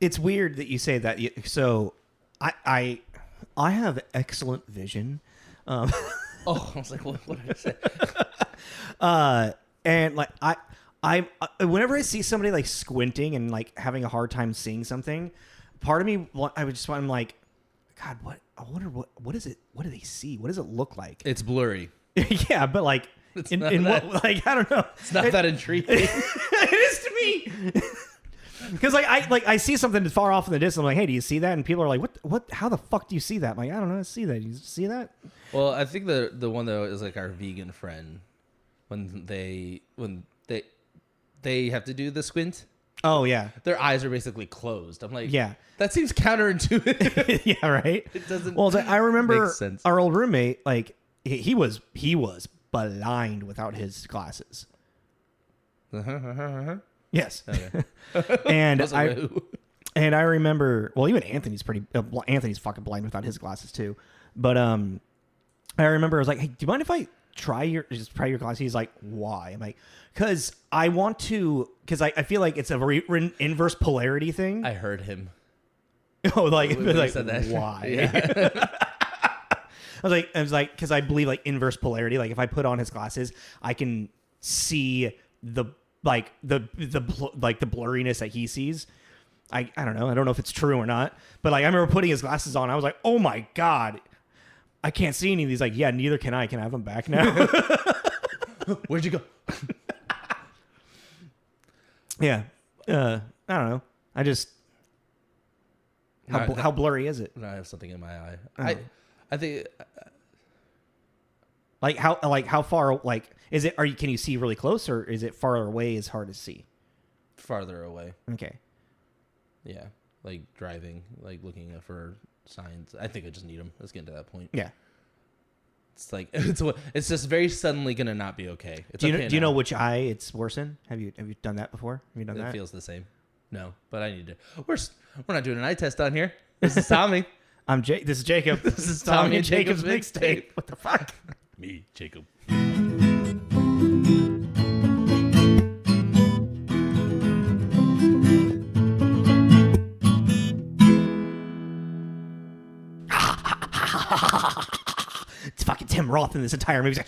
It's weird that you say that. So I have excellent vision. Oh, I was like, what did I say? And like I whenever I see somebody like squinting and like having a hard time seeing something, part of me I'm like, God, I wonder what is it? What do they see? What does it look like? It's blurry. Yeah, but like in what, like I don't know. It's not that intriguing. It is to me. Because I see something far off in the distance. I'm like, hey, do you see that? And people are like, what? How the fuck do you see that? I'm like, I don't know. I see that. You see that? Well, I think the one though is like our vegan friend when they have to do the squint. Oh yeah, their eyes are basically closed. I'm like, yeah, that seems counterintuitive. Yeah, right. It doesn't. Well, I remember make sense. Our old roommate, like he was blind without his glasses. Yes. Okay. And I remember, well, even Anthony's Anthony's fucking blind without his glasses too. But I remember I was like, hey, do you mind if I try your glasses? He's like, why? I'm like, because I want to, because I feel like it's a inverse polarity thing. I heard him. Oh, like said that. Why? Yeah. I was like, because I believe like inverse polarity. Like if I put on his glasses, I can see the blurriness that he sees. I don't know. I don't know if it's true or not. But like I remember putting his glasses on. I was like, oh my God, I can't see any of these. Like, yeah, neither can I. Can I have them back now? Where'd you go? Yeah. I don't know. I just how blurry is it? No, I have something in my eye. Oh. I think how far, like, is it, can you see really close, or is it farther away is hard to see? farther away. Okay. Yeah, like driving, like looking for signs. I think I just need them. Let's get to that point. Yeah. It's like it's just very suddenly gonna not be okay. It's do okay you know which eye it's worse in? Have you done that before? Have you done that? It feels the same. No, but I need to. We're not doing an eye test on here. This is Tommy. This is Jacob. This is Tommy and Jacob's mixtape. What the fuck? Me, Jacob. It's fucking Tim Roth in this entire movie.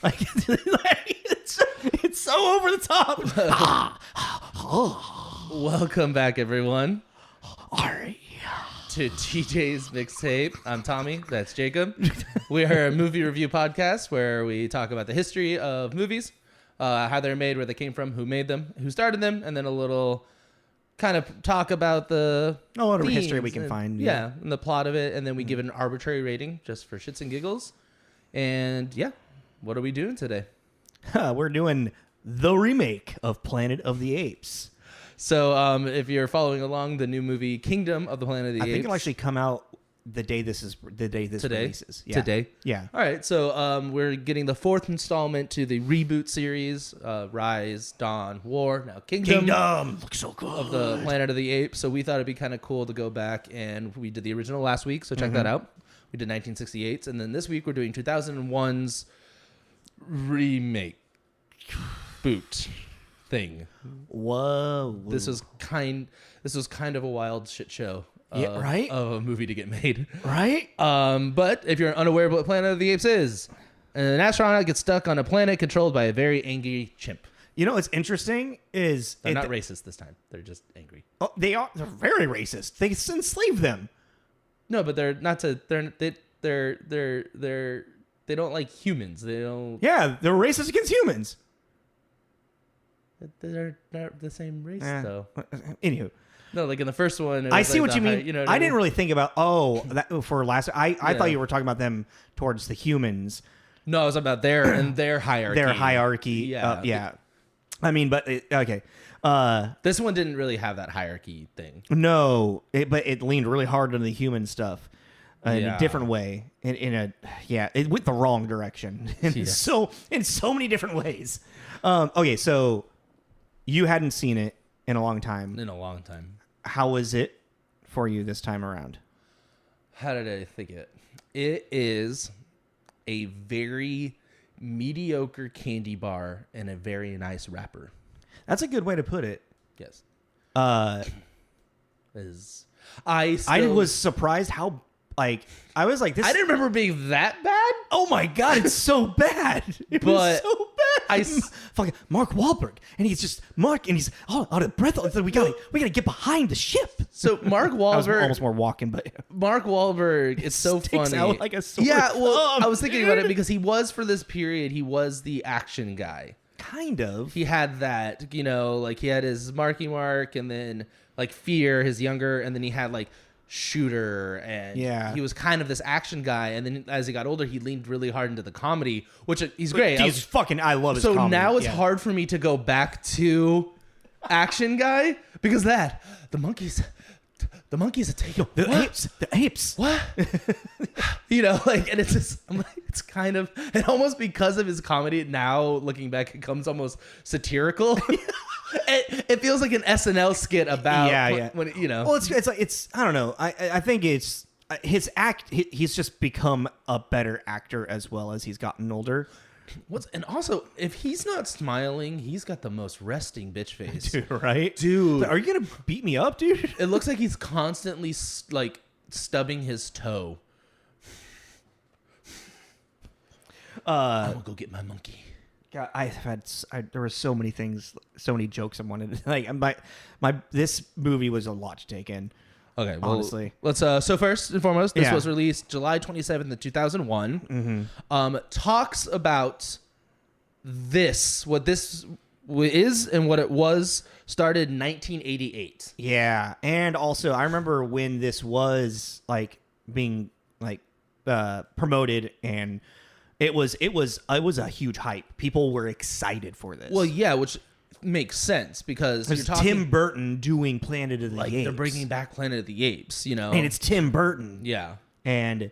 Like, it's so over the top. Welcome back, everyone, Ari. to TJ's mixtape. I'm Tommy. That's Jacob. We are a movie review podcast where we talk about the history of movies, how they're made, where they came from, who made them, who started them, and then a little kind of talk about the whatever history we can find. Yeah, and the plot of it, and then we give it an arbitrary rating just for shits and giggles. And yeah, what are we doing today? We're doing the remake of Planet of the Apes. So if you're following along, the new movie Kingdom of the Planet of the Apes. I think it'll actually come out the day this releases. Yeah. Today? Yeah. All right, so we're getting the fourth installment to the reboot series, Rise, Dawn, War, now Kingdom. Looks so good. Of the Planet of the Apes. So we thought it'd be kind of cool to go back, and we did the original last week, so check that out. We did 1968's, and then this week we're doing 2001's remake boot thing. Whoa. This was kind of a wild shit show. Right? Of a movie to get made. Right? But if you're unaware of what Planet of the Apes is, an astronaut gets stuck on a planet controlled by a very angry chimp. You know what's interesting is they're not racist this time. They're just angry. Oh, they are. They're very racist. They enslave them. No, but they're not to. They don't like humans. They don't. Yeah, they're racist against humans. They're not the same race though. Anywho. No, like in the first one. I see what you mean. You know what I didn't really think about, for last. I thought you were talking about them towards the humans. No, it was about their hierarchy. Their hierarchy. Yeah. Yeah. I mean, but okay. This one didn't really have that hierarchy thing. No, but it leaned really hard on the human stuff in a different way. It went the wrong direction. In so many different ways. Okay, so you hadn't seen it in a long time. How was it for you this time around? How did I think it? It is a very mediocre candy bar and a very nice wrapper. That's a good way to put it. Yes. I was surprised how I was like this. I didn't remember being that bad. Oh my god, it's so bad. It was so bad. Fucking Mark Wahlberg, and he's just Mark, and he's all out of breath. We gotta get behind the ship. So Mark Wahlberg, almost more walking, but Mark Wahlberg is so funny. Out like a sword. Yeah, well, I was thinking about it because he was for this period. He was the action guy. Kind of. He had that, like he had his Marky Mark, and then like Fear, his younger, and then he had like Shooter, and he was kind of this action guy. And then as he got older, he leaned really hard into the comedy, which he's great. I love his comedy. So now it's hard for me to go back to action guy because the monkeys are taking the apes. What? And it's just, I'm like, it's kind of, and almost because of his comedy now, looking back, it comes almost satirical. It feels like an SNL skit about when Well, it's I don't know. I think it's his act. He's just become a better actor as well as he's gotten older. And also, if he's not smiling, he's got the most resting bitch face, dude. Right, dude. Are you gonna beat me up, dude? It looks like he's constantly like stubbing his toe. I will go get my monkey. God, there were so many things, so many jokes I wanted to, this movie was a lot to take in. Okay, well, honestly. Let's so first and foremost, this was released July 27th of 2001. Mm-hmm. Talks about what this is and what it was, started in 1988. Yeah, and also I remember when this was being promoted, and it was a huge hype. People were excited for this. Well, yeah, which makes sense because you're talking Tim Burton doing Planet of the Apes. They're bringing back Planet of the Apes, and it's Tim Burton. Yeah, and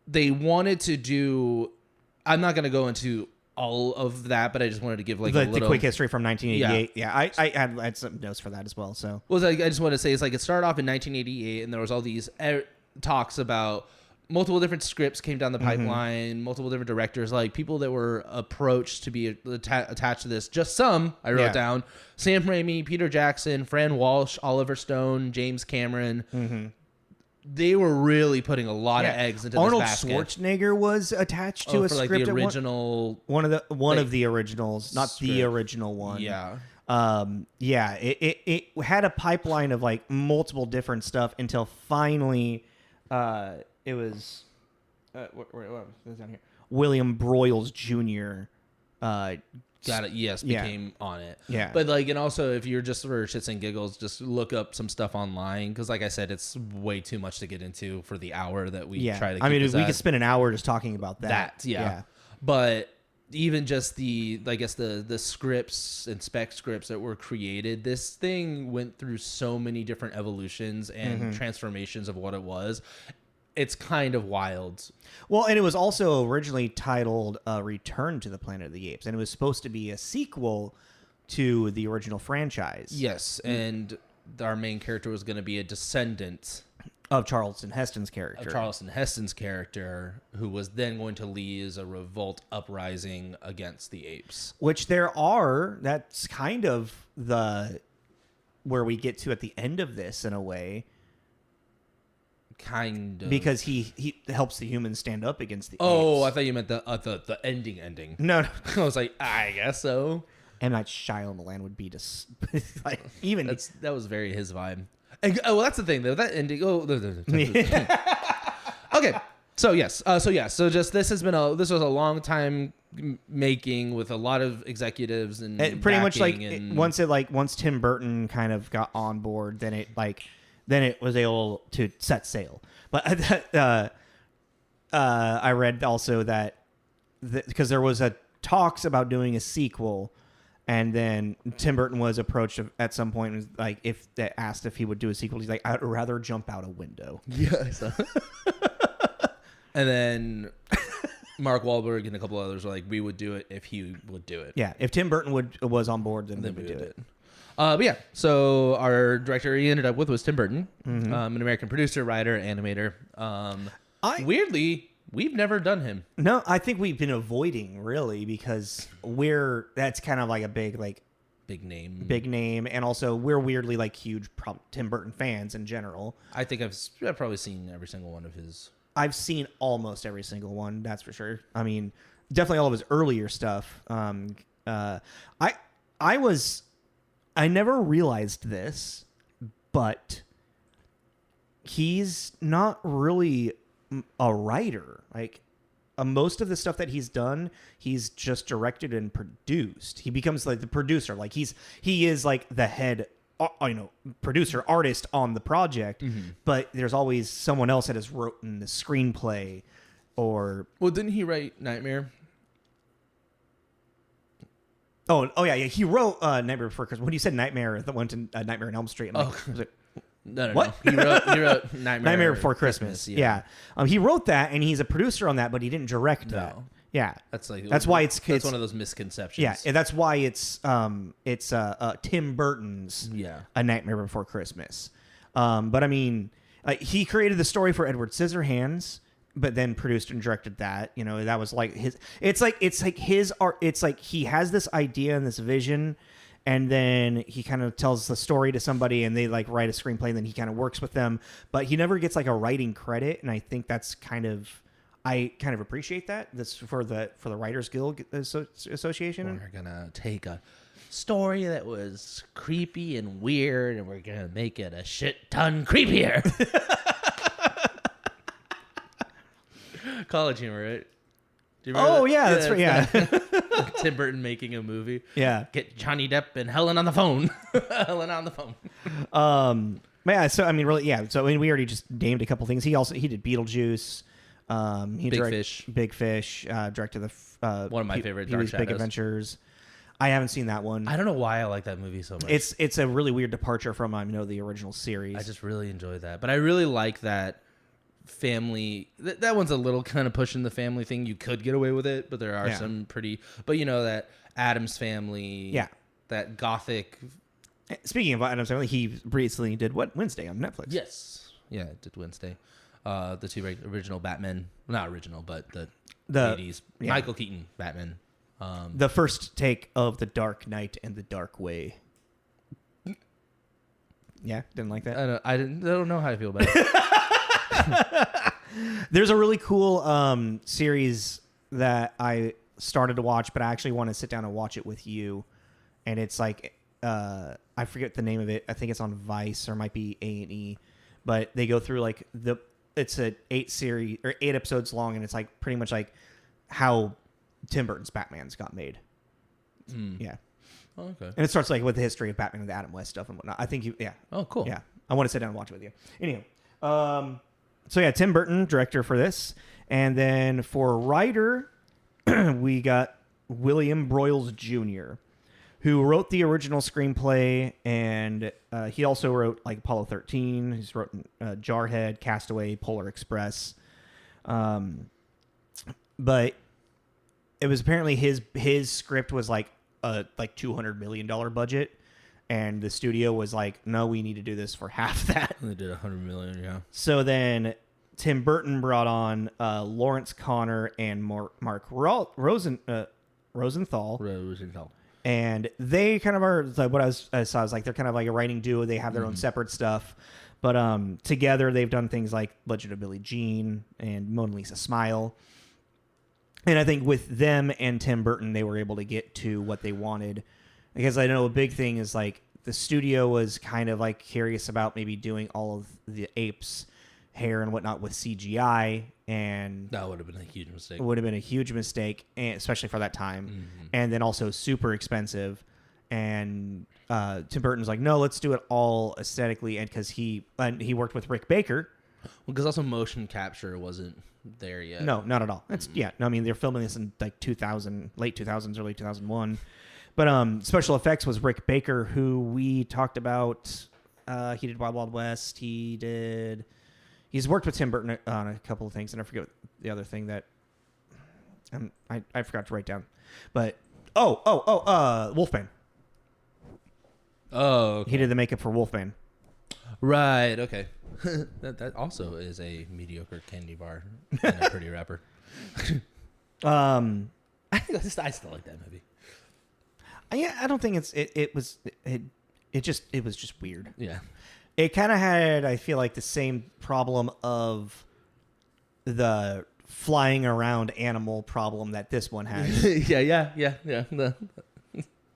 they wanted to do. I'm not going to go into all of that, but I just wanted to give the quick history from 1988. Yeah, I had some notes for that as well. So, I just want to say it started off in 1988, and there was all these talks about multiple different scripts came down the pipeline, multiple different directors, people that were approached to be attached to this. Just some I wrote down: Sam Raimi, Peter Jackson, Fran Walsh, Oliver Stone, James Cameron. Mm-hmm. They were really putting a lot of eggs into Arnold this basket. Schwarzenegger was attached to a script. The original, one of the originals, not script. The original one. Yeah. It had a pipeline of multiple different stuff until finally, it was, what was down here? William Broyles Jr. Got it. Yes, became on it. Yeah, but and also if you're just for shits and giggles, just look up some stuff online because, like I said, it's way too much to get into for the hour that we try to. We could spend an hour just talking about that. Yeah. But even just the scripts and spec scripts that were created, this thing went through so many different evolutions and transformations of what it was. It's kind of wild. Well, and it was also originally titled Return to the Planet of the Apes, and it was supposed to be a sequel to the original franchise. Yes, and our main character was going to be a descendant of Charlton Heston's character. Who was then going to lead as a revolt uprising against the apes. Which that's kind of where we get to at the end of this in a way. Kind of, because he helps the humans stand up against the apes. I thought you meant the ending. No. I was like, I guess so. M. Night Shyamalan would be just even that was very his vibe. And, that's the thing though. That ending. Okay. So yes. So just this was a long time making with a lot of executives and pretty much once Tim Burton kind of got on board, then it was able to set sail. But I read also that because there was talks about doing a sequel, and then Tim Burton was approached at some point and was if they asked if he would do a sequel, he's like, I'd rather jump out a window. Yeah. And then Mark Wahlberg and a couple others were like, we would do it if he would do it. Yeah, if Tim Burton was on board, then we would do it. But yeah, so our director he ended up with was Tim Burton, an American producer, writer, animator. Weirdly, We've never done him. No, I think we've been avoiding really because that's kind of like a big name, and also we're weirdly like huge Tim Burton fans in general. I think I've probably seen every single one of his. I've seen almost every single one, that's for sure. I mean, definitely all of his earlier stuff. I never realized this, but he's not really a writer. Like most of the stuff that he's done, he's just directed and produced. He becomes like the producer. Like he is like the head, producer, artist on the project. Mm-hmm. But there's always someone else that has written the screenplay, or didn't he write Nightmare? Oh yeah. He wrote Nightmare Before Christmas. When you said Nightmare, that went to Nightmare on Elm Street. I'm like, was it? No. What? He wrote Nightmare Before Christmas. Yeah. He wrote that, and he's a producer on that, but he didn't direct that. Yeah. That's why it's one of those misconceptions. Yeah, and that's why it's Tim Burton's A Nightmare Before Christmas. But I mean, he created the story for Edward Scissorhands, but then produced and directed that. That was like his. It's like his art. It's like he has this idea and this vision, and then he kind of tells the story to somebody, and they like write a screenplay, and then he kind of works with them. But he never gets like a writing credit, and I think that's I kind of appreciate that. That's for the Writers Guild Association. We're gonna take a story that was creepy and weird, and we're gonna make it a shit ton creepier. College humor, right? Do you remember that's right. Yeah. Tim Burton making a movie. Yeah. Get Johnny Depp and Helen on the phone. Helena on the phone. Yeah. So I mean, really, yeah. So I mean, we already just named a couple things. He did Beetlejuice. Big Fish. Directed the one of my favorite Dark Shadows. Big Adventures. I haven't seen that one. I don't know why I like that movie so much. It's a really weird departure from the original series. I just really enjoy that, but I really like that family. That one's a little kind of pushing the family thing. You could get away with it, but there are some pretty. But that Addams Family. Yeah. That gothic. Speaking of Addams Family, he recently did Wednesday on Netflix. Yes. Yeah, it did Wednesday. The two original Batman, not original, but the 80s Michael Keaton Batman. The first take of The Dark Knight and The Dark Way. Yeah, didn't like that. I don't know how I feel about it. There's a really cool series that I started to watch, but I actually want to sit down and watch it with you. And it's like I forget the name of it. I think it's on Vice or might be A&E. But they go through like it's an 8 episodes long, and it's like pretty much like how Tim Burton's Batman's got made. Yeah. Oh, okay. And it starts like with the history of Batman and the Adam West stuff and whatnot. I think Oh, cool. Yeah. I want to sit down and watch it with you. Anyhow. So yeah, Tim Burton, director for this. And then for writer, we got William Broyles Jr., who wrote the original screenplay, and he also wrote like Apollo 13. He's written Jarhead, Castaway, Polar Express. But it was apparently his script was like $200 million budget, and the studio was like, no, we need to do this for half that. They did $100 million, yeah. So then Tim Burton brought on Lawrence Konner and Mark Rosenthal. And they kind of are like what I saw is like they're kind of like a writing duo. They have their own separate stuff, but together they've done things like Legend of Billie Jean and Mona Lisa Smile. And I think with them and Tim Burton, they were able to get to what they wanted, because I know a big thing is like the studio was kind of like curious about maybe doing all of the Apes hair and whatnot with CGI, and that would have been a huge mistake. It would have been a huge mistake, and especially for that time, and then also super expensive. And Tim Burton's like, no, let's do it all aesthetically, and because he worked with Rick Baker. Well, because also motion capture wasn't there yet. No, not at all. It's I mean, they're filming this in like 2000, late 2000s, early 2001. But special effects was Rick Baker, who we talked about. He did Wild Wild West. He's worked with Tim Burton on a couple of things, and I forget the other thing that I forgot to write down. But Wolfman. Oh, okay. He did the makeup for Wolfman. Right. Okay. That also is a mediocre candy bar and a pretty rapper. I still like that movie. Yeah, I don't think it was just weird. Yeah. It kind of had, I feel like, the same problem of the flying around animal problem that this one has. yeah.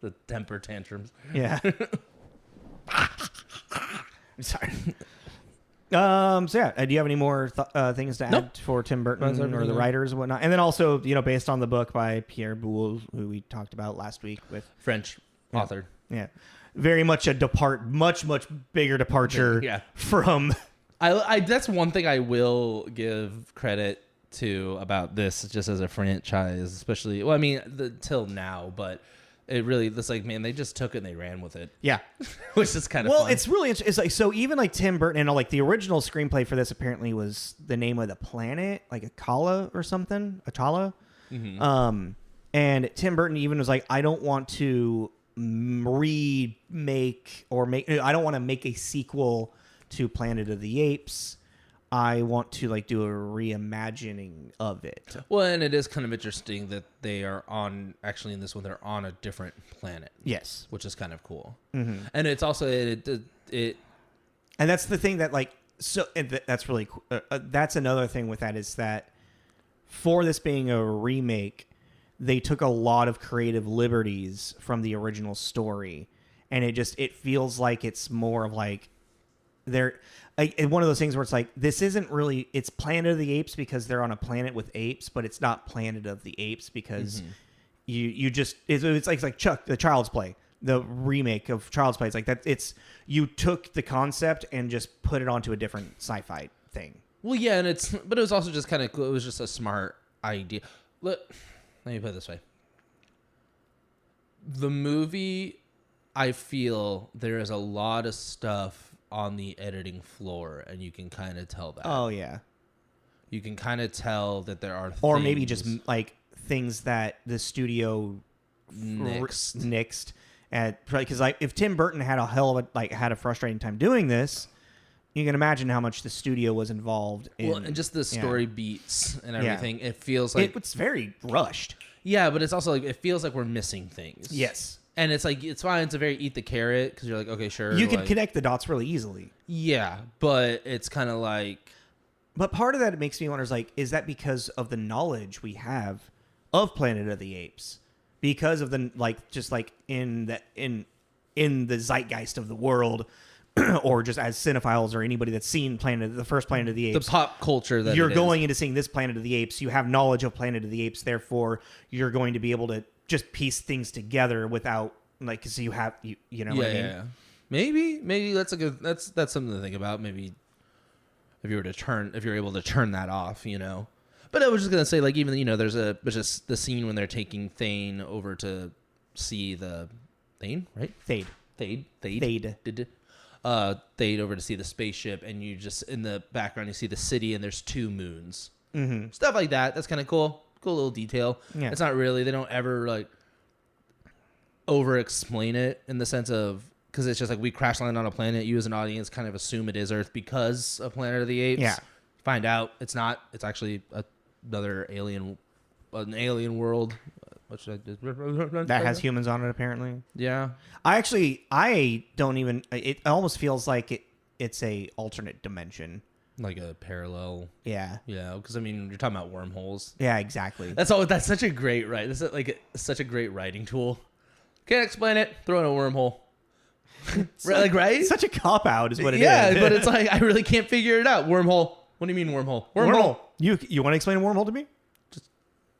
The temper tantrums. Yeah. I'm sorry. So yeah, do you have any more things to add for Tim Burton or the writers and whatnot? And then also, based on the book by Pierre Boulle, who we talked about last week with French author. Yeah. Very much a much bigger departure from. I that's one thing I will give credit to about this, just as a franchise, especially. Well, I mean, till now, but it really, it's like, man, they just took it and they ran with it. Yeah, which is kind of fun. It's really it's like, so even like Tim Burton and like the original screenplay for this apparently was the name of the planet, like Akala or something, Atala. Mm-hmm. And Tim Burton even was like, I don't want to remake or I don't want to make a sequel to Planet of the Apes. I want to like do a reimagining of it. Well, and it is kind of interesting that they are actually in this one, they're on a different planet. Yes. Which is kind of cool. Mm-hmm. And it's also, it and that's the thing that like, so that's really cool. That's another thing with that is that for this being a remake, they took a lot of creative liberties from the original story. And it feels like it's more of like, they're one of those things where it's like, this isn't really, it's Planet of the Apes because they're on a planet with apes, but it's not Planet of the Apes because you just, it's like Chuck, the Child's Play, the remake of Child's Play. It's like that. You took the concept and just put it onto a different sci-fi thing. Well, yeah. But it was also just it was just a smart idea. Let me put it this way. The movie, I feel there is a lot of stuff on the editing floor, and you can kind of tell that. Oh yeah, you can kind of tell that there are or maybe just like things that the studio nixed at, because like if Tim Burton had had a frustrating time doing this, you can imagine how much the studio was involved in. Well, and just the story beats and everything. It feels like it's very rushed. Yeah, but it's also like it feels like we're missing things. Yes. And it's like, it's fine. It's a very eat the carrot because you're like, okay, sure. You can connect the dots really easily. Yeah, but it's kind of like. But part of that, it makes me wonder, is that because of the knowledge we have of Planet of the Apes? Because of the, just in the zeitgeist of the world, or just as cinephiles or anybody that's seen the first Planet of the Apes. The pop culture that you're going into seeing this Planet of the Apes. You have knowledge of Planet of the Apes. Therefore, you're going to be able to just piece things together without because you have you know what I mean? Yeah. Maybe that's something to think about. Maybe if you're able to turn that off, But I was just gonna say, like, even there's just the scene when they're taking Thane over to see the Thane, right? Thade over to see the spaceship, and you just in the background you see the city and there's 2 moons, mm-hmm. Stuff like that. That's kind of cool. Cool little detail. Yeah. It's not really, they don't ever over explain it in the sense of, because it's just like we crash land on a planet, you as an audience kind of assume it is Earth because of Planet of the Apes. Yeah. Find out it's not. It's actually another an alien world. That has humans on it apparently. Yeah. I don't even, it almost feels like it's a alternate dimension. Like a parallel. Yeah. Yeah, because you're talking about wormholes. Yeah, exactly. That's such a great This is such a great writing tool. Can't explain it. Throw in a wormhole. Right? It's such a cop out is what it is. Yeah, but it's like I really can't figure it out. Wormhole. What do you mean wormhole? Wormhole. You want to explain a wormhole to me? Just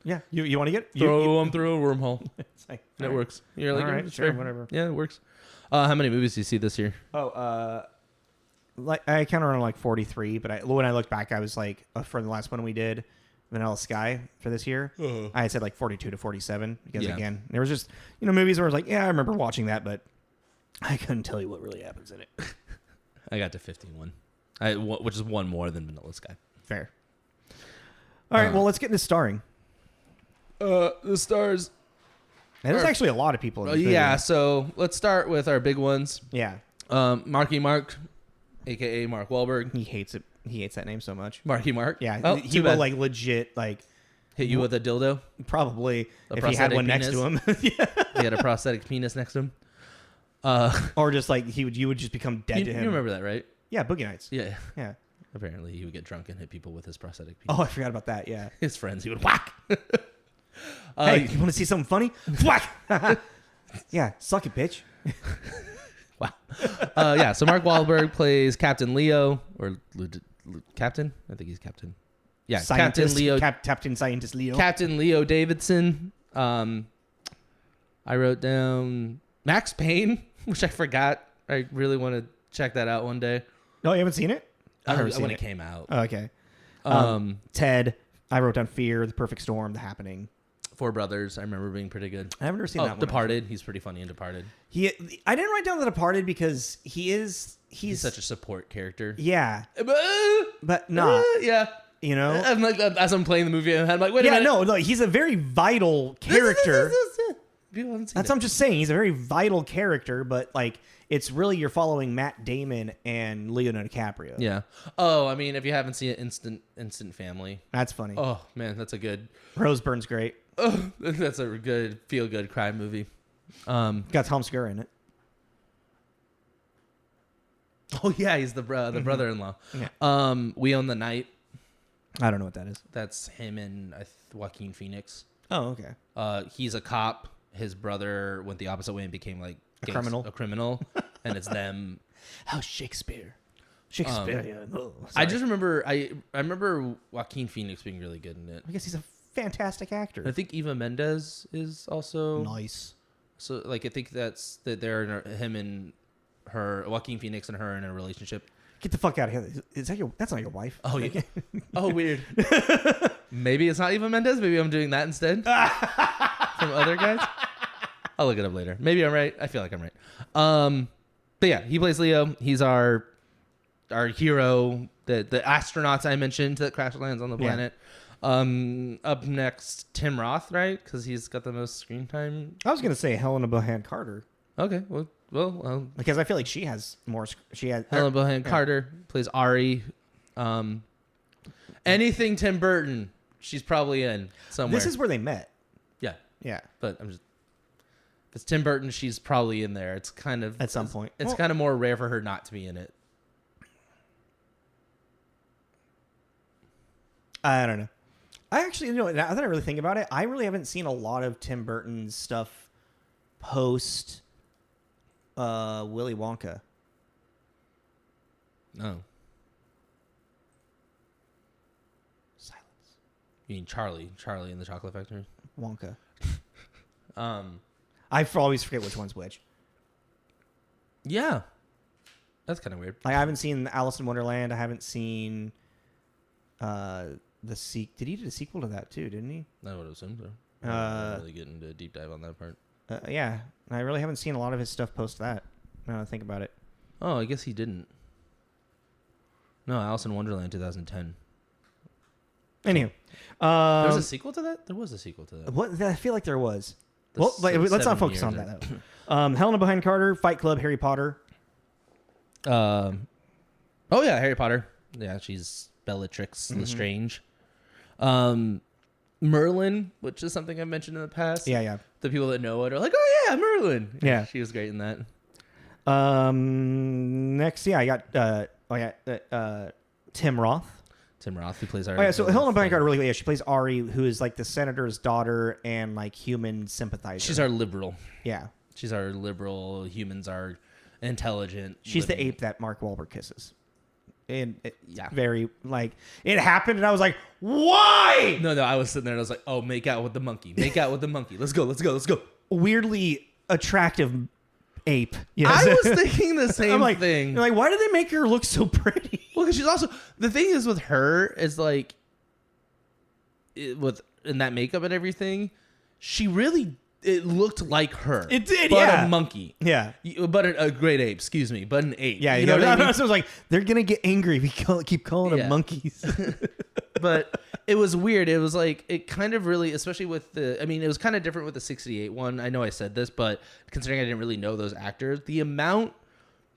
yeah. You want to get throw them through a wormhole. It's like, it works. You're like, all right, sure, whatever. Yeah, it works. How many movies do you see this year? I counted around 43, but when I looked back, I was like, for the last one we did, Vanilla Sky for this year, I had said 42 to 47 because again, there was just movies where I was like, yeah, I remember watching that, but I couldn't tell you what really happens in it. I got to 51, which is one more than Vanilla Sky. Fair. All right, well, let's get into starring. The stars. And there's actually a lot of people in this movie. Yeah, so let's start with our big ones. Yeah. Marky Mark. aka Mark Wahlberg. He hates it. He hates that name so much. Marky Mark. Yeah, Oh, he will like legit like hit you with a dildo. Probably A if he had one prosthetic next to him. Yeah. He had a prosthetic penis next to him. Or just like you would just become dead to him. You remember that, right? Yeah, Boogie Nights. Yeah. Yeah. Apparently, he would get drunk and hit people with his prosthetic penis. Oh, I forgot about that. Yeah. His friends, he would whack. Hey, you want to see something funny? Whack. Yeah, suck it, bitch. Wow. Yeah. So Mark Wahlberg plays Captain Leo or Captain. I think he's Captain. Yeah, Scientist, Captain Leo. Captain Scientist Leo. Captain Leo Davidson. I wrote down Max Payne, which I forgot. I really want to check that out one day. No, you haven't seen it? I've never seen when it. it came out. Oh, okay. Ted. I wrote down Fear, The Perfect Storm, The Happening. Four Brothers. I remember being pretty good. I haven't ever seen that one. Departed. He's pretty funny in Departed. I didn't write down The Departed because he's such a support character. Yeah. But not. Yeah. You know? I'm like, as I'm playing the movie, I'm like, wait a minute. No, he's a very vital character. People haven't seen That's what I'm just saying. He's a very vital character, but like it's really you're following Matt Damon and Leonardo DiCaprio. Yeah. Oh, I mean, if you haven't seen it, Instant Family. That's funny. Oh man, that's a good. Roseburn's great. Oh, that's a good feel-good crime movie. Got Tom Segura in it. Oh yeah, he's the brother-in-law. Yeah. We Own the Night. I don't know what that is. That's him and Joaquin Phoenix. Oh, okay. He's a cop. His brother went the opposite way and became like a criminal, and it's them. How Shakespeare. Yeah. I just remember I remember Joaquin Phoenix being really good in it. I guess he's a fantastic actor. I think Eva Mendes is also nice. So like I think that they're him and her, Joaquin Phoenix and her in a relationship. Get the fuck out of here. Is that that's not your wife? Oh yeah. Oh weird. Maybe it's not Eva Mendes. Maybe I'm doing that instead. From other guys. I'll look it up later. Maybe I'm right. I feel like I'm right. But yeah, he plays Leo. He's our hero. The astronauts I mentioned that crash lands on the planet. Up next, Tim Roth, right? Because he's got the most screen time. I was gonna say Helena Bonham Carter. Okay, well, because I feel like she has more. She has Helena Bonham Carter plays Ari. Anything Tim Burton, she's probably in somewhere. This is where they met. Yeah, but I'm just. If it's Tim Burton, she's probably in there. It's kind of at some point. It's kind of more rare for her not to be in it. I don't know. I actually, now that I really think about it, I really haven't seen a lot of Tim Burton's stuff post Willy Wonka. No. Silence. You mean Charlie in the Chocolate Factory? Wonka. I always forget which one's which. Yeah. That's kind of weird. I haven't seen Alice in Wonderland. I haven't seen the Did he do a sequel to that too, didn't he? I would assume so. I didn't really get into a deep dive on that part. Yeah. I really haven't seen a lot of his stuff post that. Now that I think about it. Oh, I guess he didn't. No, Alice in Wonderland 2010. Anywho. There was a sequel to that? There was a sequel to that. What? I feel like there was. Let's not focus on that. Helena Bonham Carter, Fight Club, Harry Potter. Oh yeah, Harry Potter. Yeah, she's Bellatrix Lestrange. Merlin, which is something I've mentioned in the past. Yeah. The people that know it are like, oh yeah, Merlin. Yeah, she was great in that. Next, I got Tim Roth. Tim Roth, who plays Ari. Oh yeah, so Helena Bonham Carter, really, yeah, she plays Ari, who is like the senator's daughter and like human sympathizer. She's our liberal. Yeah, she's our liberal. Humans are intelligent. She's the ape that Mark Wahlberg kisses. And very like it happened, and I was like, "Why?" No, I was sitting there and I was like, "Oh, make out with the monkey. Make out with the monkey. Let's go. Weirdly attractive ape. Yes. I was thinking the same thing. You're like, why did they make her look so pretty? Well, because she's also the thing is with her is like, with in that makeup and everything, she really. It looked like her. It did, but yeah. a monkey. Yeah. But a great ape, excuse me. But an ape. Yeah, you know what I mean? So I was like, they're going to get angry if we keep calling them monkeys. But it was weird. It was like, it kind of really, especially with it was kind of different with the 68 one. I know I said this, but considering I didn't really know those actors, the amount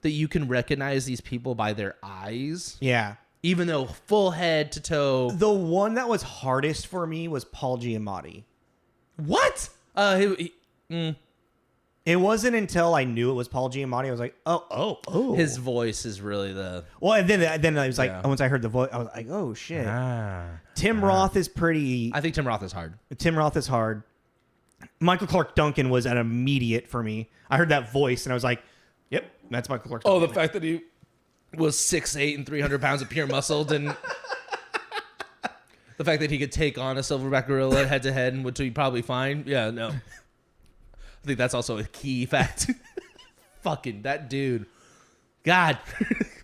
that you can recognize these people by their eyes. Yeah. Even though full head to toe. The one that was hardest for me was Paul Giamatti. What? It wasn't until I knew it was Paul Giamatti I was like, oh. His voice is really the. Well, and then I was like, once I heard the voice, I was like, oh shit. Tim Roth is pretty. I think Tim Roth is hard. Tim Roth is hard. Michael Clarke Duncan was an immediate for me. I heard that voice and I was like, yep, that's Michael Clarke Duncan. Oh, the fact that he was 6'8" and 300 pounds of pure muscle didn't. The fact that he could take on a silverback gorilla head to head and would be probably fine. Yeah, no. I think that's also a key fact. Fucking that dude. God.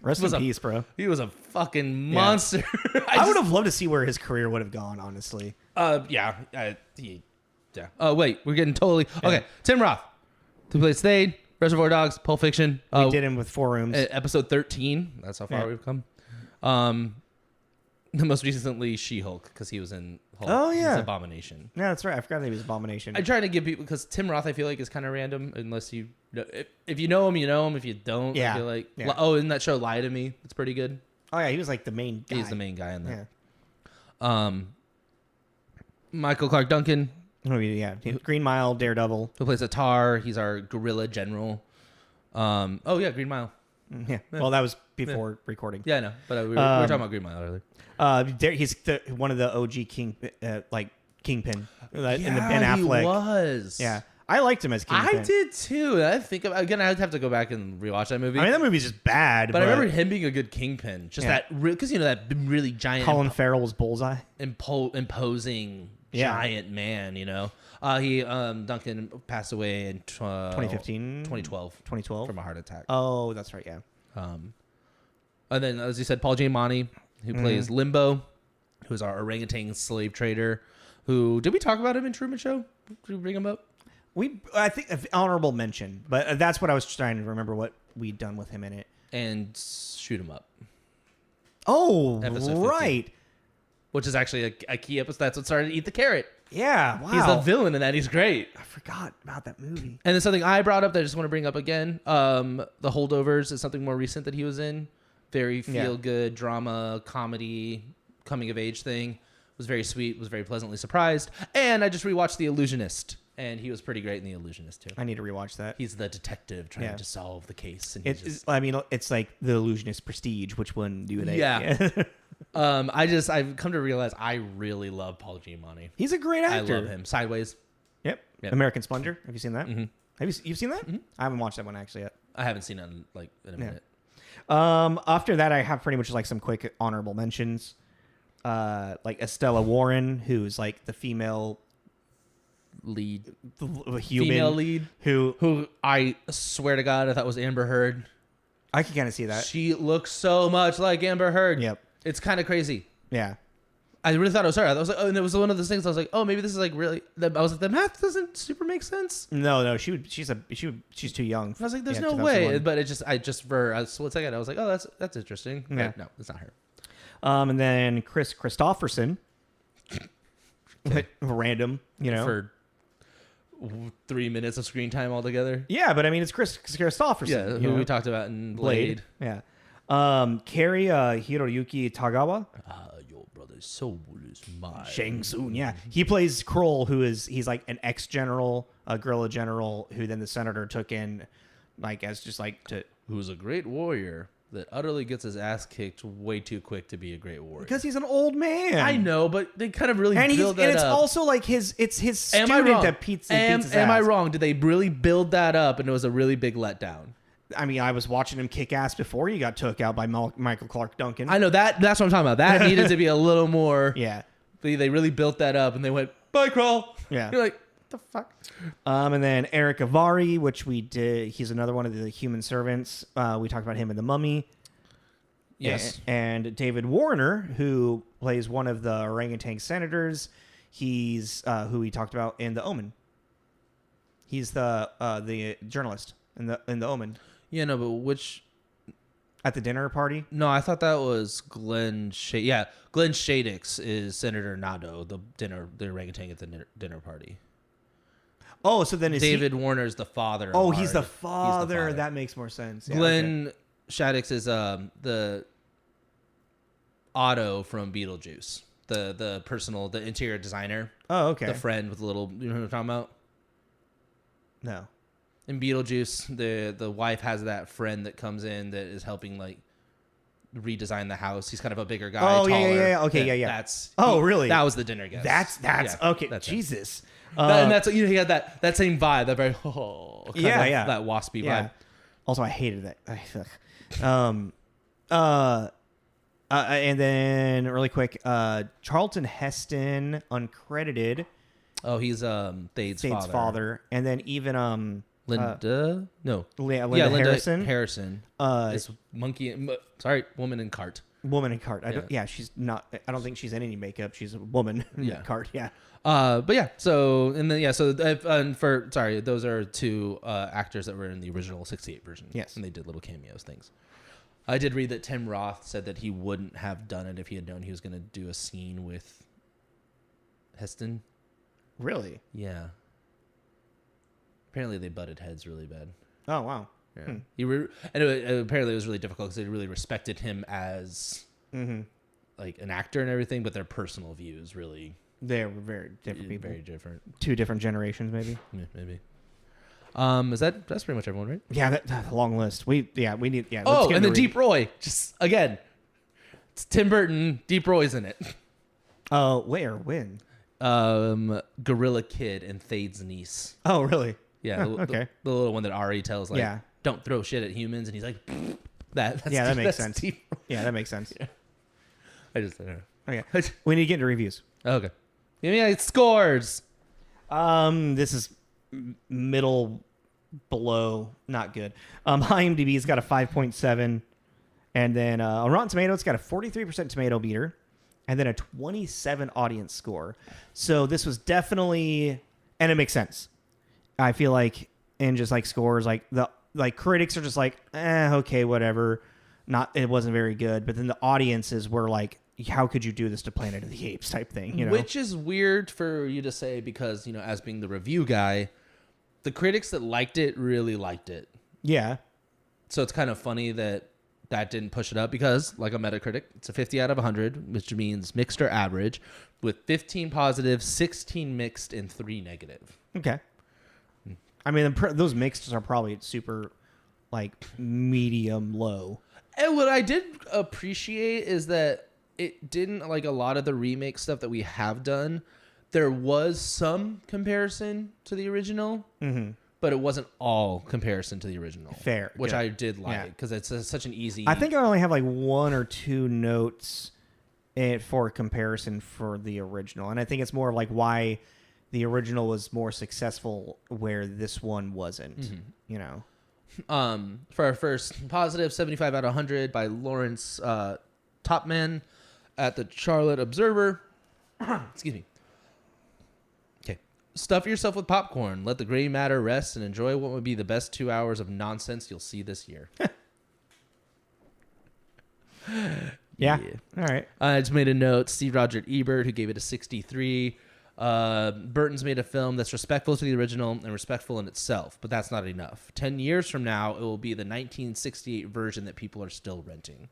Rest in peace, bro. He was a fucking monster. I would have loved to see where his career would have gone, honestly. Yeah. Oh, wait. We're getting totally... Okay. Tim Roth. Who plays Thade, Reservoir Dogs, Pulp Fiction. We did him with 4 Rooms. Episode 13. That's how far we've come. The most recently She-Hulk, because he was in Hulk. Oh, yeah. He's Abomination. Yeah, that's right. I forgot that he was Abomination. I try to give people... Because Tim Roth, I feel like, is kind of random, unless you... If you know him, you know him. If you don't, I feel like... Yeah. Oh, in that show, Lie to Me. It's pretty good. Oh, yeah. He was like the main guy. He's the main guy in that. Yeah. Michael Clarke Duncan. Oh, yeah. Green Mile, Daredevil. Who plays a tar. He's our guerrilla general. Oh, yeah, Green Mile. Yeah. Well, that was before recording. Yeah, I know. But we were talking about Green Mile earlier. He's one of the OG Kingpin. Yeah, Ben Affleck. He was. Yeah. I liked him as Kingpin. I did too. I think again, I'd have to go back and rewatch that movie. I mean, that movie's just bad. But I remember him being a good Kingpin. Just that, because that really giant. Colin Farrell's Bullseye. Imposing giant man. Duncan passed away in 2015, 2012 from a heart attack. Oh, that's right. Yeah. And then, as you said, Paul Giamatti, who plays Limbo, who's our orangutan slave trader. Who did we talk about him in Truman Show? Did we bring him up? I think honorable mention, but that's what I was trying to remember what we'd done with him in it. And Shoot 'Em Up. Oh, right. Which is actually a key episode. That's what started to Eat the Carrot. Yeah, wow. He's the villain in that. He's great. I forgot about that movie. And then something I brought up that I just want to bring up again. The Holdovers is something more recent that he was in. Very feel-good drama, comedy, coming-of-age thing. Was very sweet. Was very pleasantly surprised. And I just rewatched The Illusionist. And he was pretty great in The Illusionist, too. I need to rewatch that. He's the detective trying to solve the case. And it's like The Illusionist Prestige. Which one do they? Yeah. I've come to realize I really love Paul Giamatti. He's a great actor. I love him. Sideways. Yep. American Splendor. Have you seen that? Mm-hmm. Have you seen that? Mm-hmm. I haven't watched that one actually yet. I haven't seen it in a minute. After that, I have pretty much like some quick honorable mentions. Like Estella Warren, who's like the female lead, human female lead, who I swear to God I thought was Amber Heard. I can kind of see that. She looks so much like Amber Heard. Yep, it's kind of crazy. Yeah, I really thought it was her. I was like, and it was one of those things. I was like, oh, maybe this is like really. I was like, the math doesn't super make sense. No, she's too young. I was like, there's no way. But I just for a split second, I was like, oh, that's interesting. Yeah. But no, it's not her. And then Chris Christopherson. Random, for 3 minutes of screen time altogether. Yeah, but I mean, it's Chris Christopherson. Yeah, who we talked about in Blade. Yeah. Carrie Hiroyuki Tagawa. Your brother's soul is mine. Shang Tsung, yeah. He plays Kroll, he's like an ex-general, a guerrilla general, who then the senator took in, like, as just like to... Who's a great warrior that utterly gets his ass kicked way too quick to be a great warrior. Because he's an old man. I know, but they kind of really build that up. And it's also like his student that beats his ass. Am I wrong? Did they really build that up and it was a really big letdown? I mean, I was watching him kick ass before he got took out by Michael Clarke Duncan. I know that's what I'm talking about. That needed to be a little more. Yeah. They really built that up and they went, bye, Kroll. Yeah. You're like, what the fuck? And then Eric Avari, which we did. He's another one of the human servants. We talked about him in The Mummy. Yes. And David Warner, who plays one of the orangutan senators. He's who we talked about in The Omen. He's the journalist in the Omen. Yeah, no, but which... At the dinner party? No, I thought that was Glenn Shadix. Yeah, Glenn Shadix is Senator Nadeau, the orangutan at the dinner party. Oh, so then is David Warner's the father. Oh, of he's the Hard. father. That makes more sense. Yeah, Glenn Shaddix is the Otto from Beetlejuice, the interior designer. Oh, okay. The friend with the little, you know what I'm talking about? No. In Beetlejuice, the wife has that friend that comes in that is helping like redesign the house. He's kind of a bigger guy. Oh, taller. yeah. Okay, yeah. Really? That was the dinner guest. That's okay. That's Jesus. And that's he had that same vibe, that very that waspy vibe. Also, I hated that. And then really quick, Charlton Heston, uncredited. Oh, he's Thade's father. And then even Linda Harrison. Harrison. This woman in cart. Woman in cart. She's not. I don't think she's in any makeup. She's a woman in cart. Yeah. But yeah. So and then those are two actors that were in the original '68 version. Yes. And they did little cameos things. I did read that Tim Roth said that he wouldn't have done it if he had known he was going to do a scene with Heston. Really? Yeah. Apparently they butted heads really bad. Oh, wow. Yeah. Apparently it was really difficult because they really respected him as like an actor and everything, but their personal views really... They're very different people. Very different. Two different generations, maybe. Yeah, maybe. That's pretty much everyone, right? Yeah, that's a long list. We need. Yeah. Oh, and then Deep Roy. Just again, it's Tim Burton. Deep Roy's in it. Oh, where? When? Gorilla Kid and Thade's niece. Oh, really? Yeah. Okay. The little one that Ari tells, like, don't throw shit at humans, and he's like, that makes sense. Yeah, that makes sense. Yeah. I don't know. Okay. We need to get into reviews. Okay. Yeah, it scores. This is middle below, not good. IMDb's got a 5.7, and then on Rotten Tomatoes, it's got a 43% tomato meter, and then a 27 audience score. So this was definitely, and it makes sense. I feel like in just like scores, like the critics are just like, okay, whatever. It wasn't very good, but then the audiences were like, how could you do this to Planet of the Apes type thing, you know? Which is weird for you to say because, you know, as being the review guy, the critics that liked it really liked it. Yeah. So it's kind of funny that didn't push it up because, like a Metacritic, it's a 50 out of 100, which means mixed or average, with 15 positive, 16 mixed, and 3 negative. Okay. I mean, those mixed are probably super, like, medium low. And what I did appreciate is that it didn't, like a lot of the remake stuff that we have done, there was some comparison to the original, but it wasn't all comparison to the original. Fair. Which good. I did like, because it's such an easy... I think I only have like 1 or 2 notes for comparison for the original. And I think it's more of like why the original was more successful where this one wasn't, you know? For our first positive, 75 out of 100 by Lawrence Topman at the Charlotte Observer. Excuse me. Okay. Stuff yourself with popcorn. Let the gray matter rest and enjoy what would be the best 2 hours of nonsense you'll see this year. Yeah. All right. I just made a note. Steve Roger Ebert, who gave it a 63. Burton's made a film that's respectful to the original and respectful in itself, but that's not enough. 10 years from now, it will be the 1968 version that people are still renting.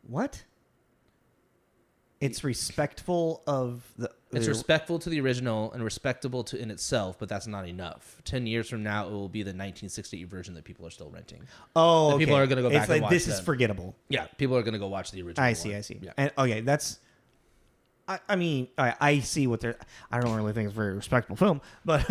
What? It's respectful of the... It's respectful to the original and respectable to in itself, but that's not enough. 10 years from now, it will be the 1968 version that people are still renting. Oh, okay. People are going to go back and watch this is forgettable. Yeah, people are going to go watch the original I see. Yeah. And okay, that's... I mean, I see what they're... I don't really think it's a very respectable film, but...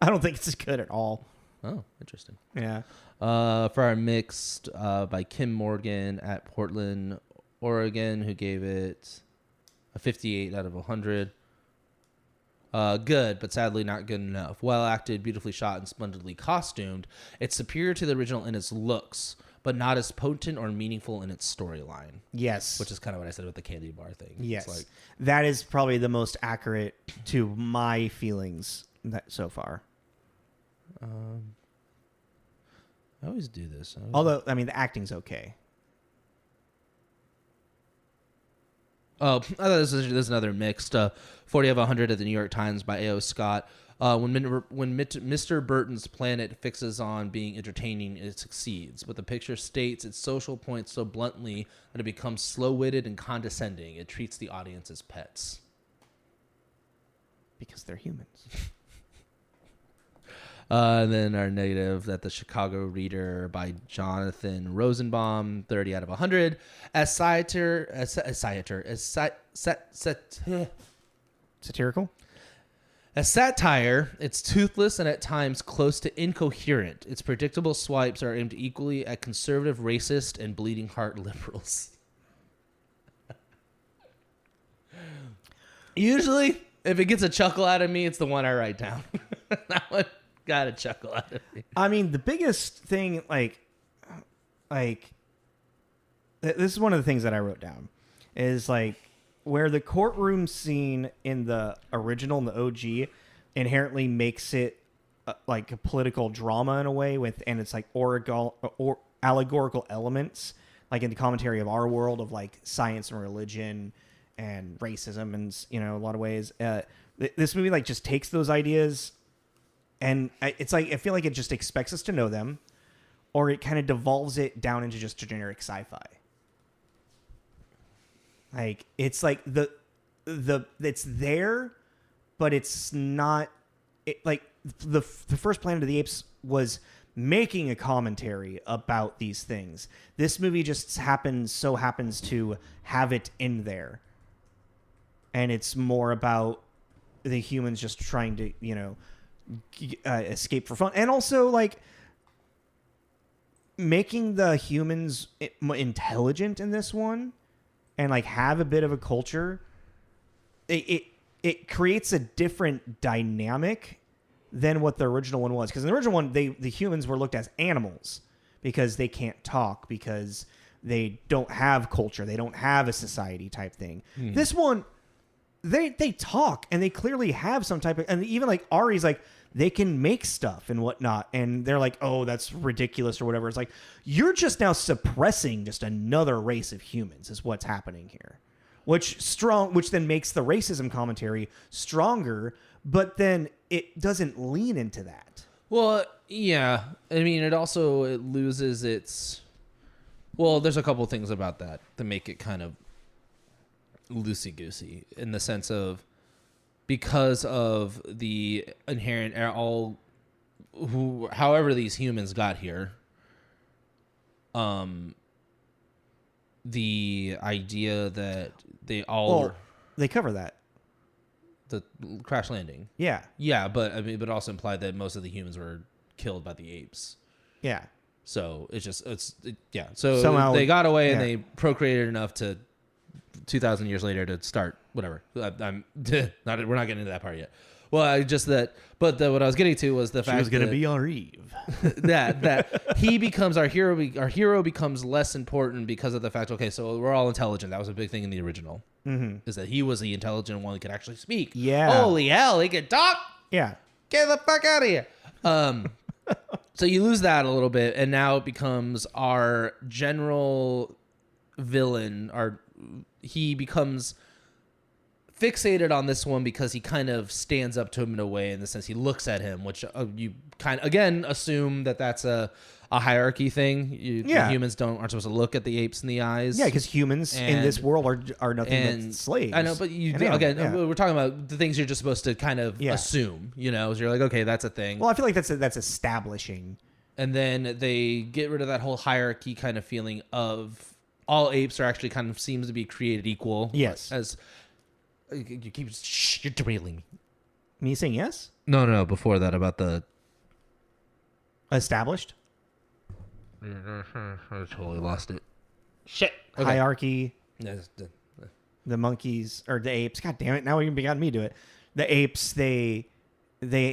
I don't think it's good at all. Oh, interesting. Yeah. For our mixed, by Kim Morgan at Portland, Oregon, who gave it a 58 out of 100. Good, but sadly not good enough. Well acted, beautifully shot, and splendidly costumed. It's superior to the original in its looks, but not as potent or meaningful in its storyline. Yes. Which is kind of what I said with the candy bar thing. Yes. It's like, that is probably the most accurate to my feelings so far. I always do this. Although, I mean, the acting's okay. Oh, I thought this is another mixed 40 of 100 at the New York Times by A.O. Scott. When Mr. Burton's Planète fixes on being entertaining, it succeeds. But the picture states its social points so bluntly that it becomes slow-witted and condescending. It treats the audience as pets. Because they're humans. And then our negative, that the Chicago Reader by Jonathan Rosenbaum, 30 out of 100. Satirical? As satire, it's toothless and at times close to incoherent. Its predictable swipes are aimed equally at conservative, racist, and bleeding heart liberals. Usually, if it gets a chuckle out of me, it's the one I write down. That one got a chuckle out of me. I mean, the biggest thing, this is one of the things that I wrote down, is like, where the courtroom scene in the original, in the OG, inherently makes it like a political drama in a way, and it's like allegorical elements, like in the commentary of our world of like science and religion and racism, and a lot of ways. This movie like just takes those ideas, and it's like I feel like it just expects us to know them, or it kind of devolves it down into just a generic sci-fi. Like it's like the it's there, but it's not. Like the first Planet of the Apes was making a commentary about these things. This movie just happens to have it in there, and it's more about the humans just trying to escape for fun, and also like making the humans intelligent in this one. And like have a bit of a culture, it creates a different dynamic than what the original one was. Because in the original one, the humans were looked as animals because they can't talk, because they don't have culture, they don't have a society type thing. This one, they talk, and they clearly have some type of, and even like Ari's like, they can make stuff and whatnot, and they're like, oh, that's ridiculous or whatever. It's like, you're just now suppressing just another race of humans is what's happening here, which then makes the racism commentary stronger, but then it doesn't lean into that. Well, yeah. I mean, it loses its... Well, there's a couple things about that to make it kind of loosey-goosey in the sense of, because of the inherent however these humans got here, the idea that they cover that, the crash landing, yeah, but also implied that most of the humans were killed by the apes, so so somehow they got away and they procreated enough to 2,000 years later to start whatever. We're not getting into that part yet. Well, what I was getting to was the fact was going to be our Eve. that he becomes our hero. Our hero becomes less important because of the fact. Okay, so we're all intelligent. That was a big thing in the original. Mm-hmm. Is that he was the intelligent one who could actually speak? Yeah. Holy hell, he could talk. Yeah. Get the fuck out of here. So you lose that a little bit, and now it becomes our general villain. He becomes fixated on this one because he kind of stands up to him in a way, in the sense he looks at him, which you kind of again assume that that's a hierarchy thing. The humans aren't supposed to look at the apes in the eyes. Yeah, because humans in this world are nothing but slaves. I know, but we're talking about the things you're just supposed to kind of assume. So you're like, okay, that's a thing. Well, I feel like that's establishing. And then they get rid of that whole hierarchy kind of feeling of all apes are actually kind of seems to be created equal. Yes. As you're derailing me. Me saying yes? No. Before that, about the established. I totally lost it. Shit. Okay. Hierarchy. The monkeys or the apes. God damn it! Now you got me to it. The apes. They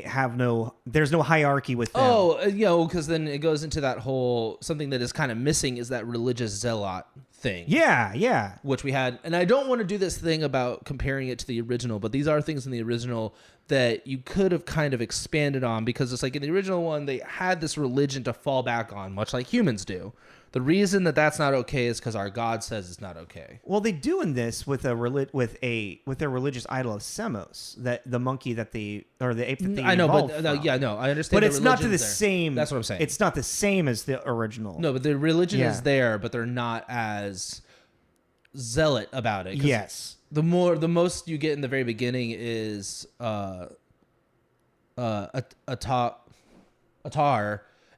have no. There's no hierarchy with them. Oh, because then it goes into that whole something that is kind of missing is that religious zealot thing. Yeah. Which we had, and I don't want to do this thing about comparing it to the original, but these are things in the original that you could have kind of expanded on, because it's like in the original one, they had this religion to fall back on, much like humans do. The reason that that's not okay is because our God says it's not okay. Well, they do in this with their religious idol of Semos, that the monkey that the ape that they I know, but from. I understand. But it's not to the same. That's what I'm saying. It's not the same as the original. No, but the religion is there, but they're not as zealot about it. Yes. The most you get in the very beginning is Atar,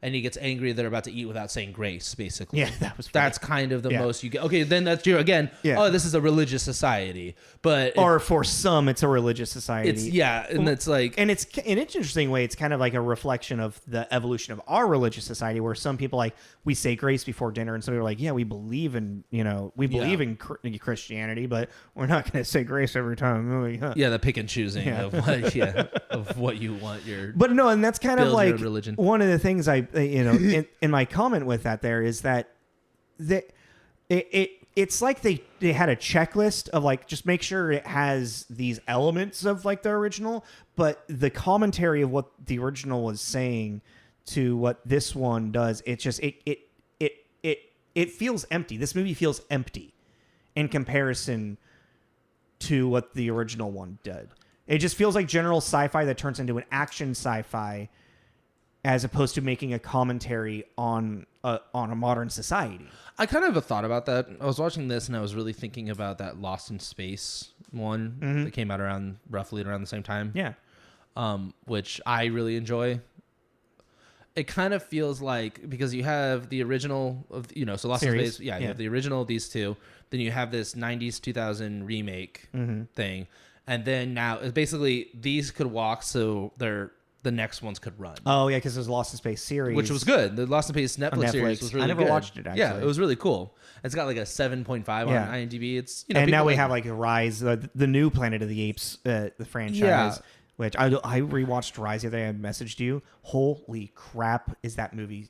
and he gets angry that they're about to eat without saying grace, basically. Yeah, that's kind of the most you get. Okay, then that's true. Again, this is a religious society. Or for some, it's a religious society. And it's like... And it's, in an interesting way, it's kind of like a reflection of the evolution of our religious society, where some people, like, we say grace before dinner, and some people are like, yeah, we believe in, in Christianity, but we're not going to say grace every time. Yeah, the pick and choosing of what you want your... But no, and that's kind of like religion. One of the things in my comment with that there is that it's like they had a checklist of like, just make sure it has these elements of like the original, but the commentary of what the original was saying to what this one does, it just it feels empty. This movie feels empty in comparison to what the original one did. It just feels like general sci-fi that turns into an action sci-fi, as opposed to making a commentary on a modern society. I kind of have thought about that. I was watching this and I was really thinking about that Lost in Space one that came out roughly around the same time. Yeah. Which I really enjoy. It kind of feels like, because you have the original of, so Lost in Space. Yeah, you have the original of these two. Then you have this 90s, 2000 remake thing. And then now it's basically these could walk, so the next ones could run. Oh, yeah, because there's Lost in Space series. Which was good. The Lost in Space Netflix series was really good. I never watched it, actually. Yeah, it was really cool. It's got like a 7.5 on IMDb. It's and now we have like Rise, the new Planet of the Apes, the franchise, which I rewatched Rise the other day. I messaged you. Holy crap, is that movie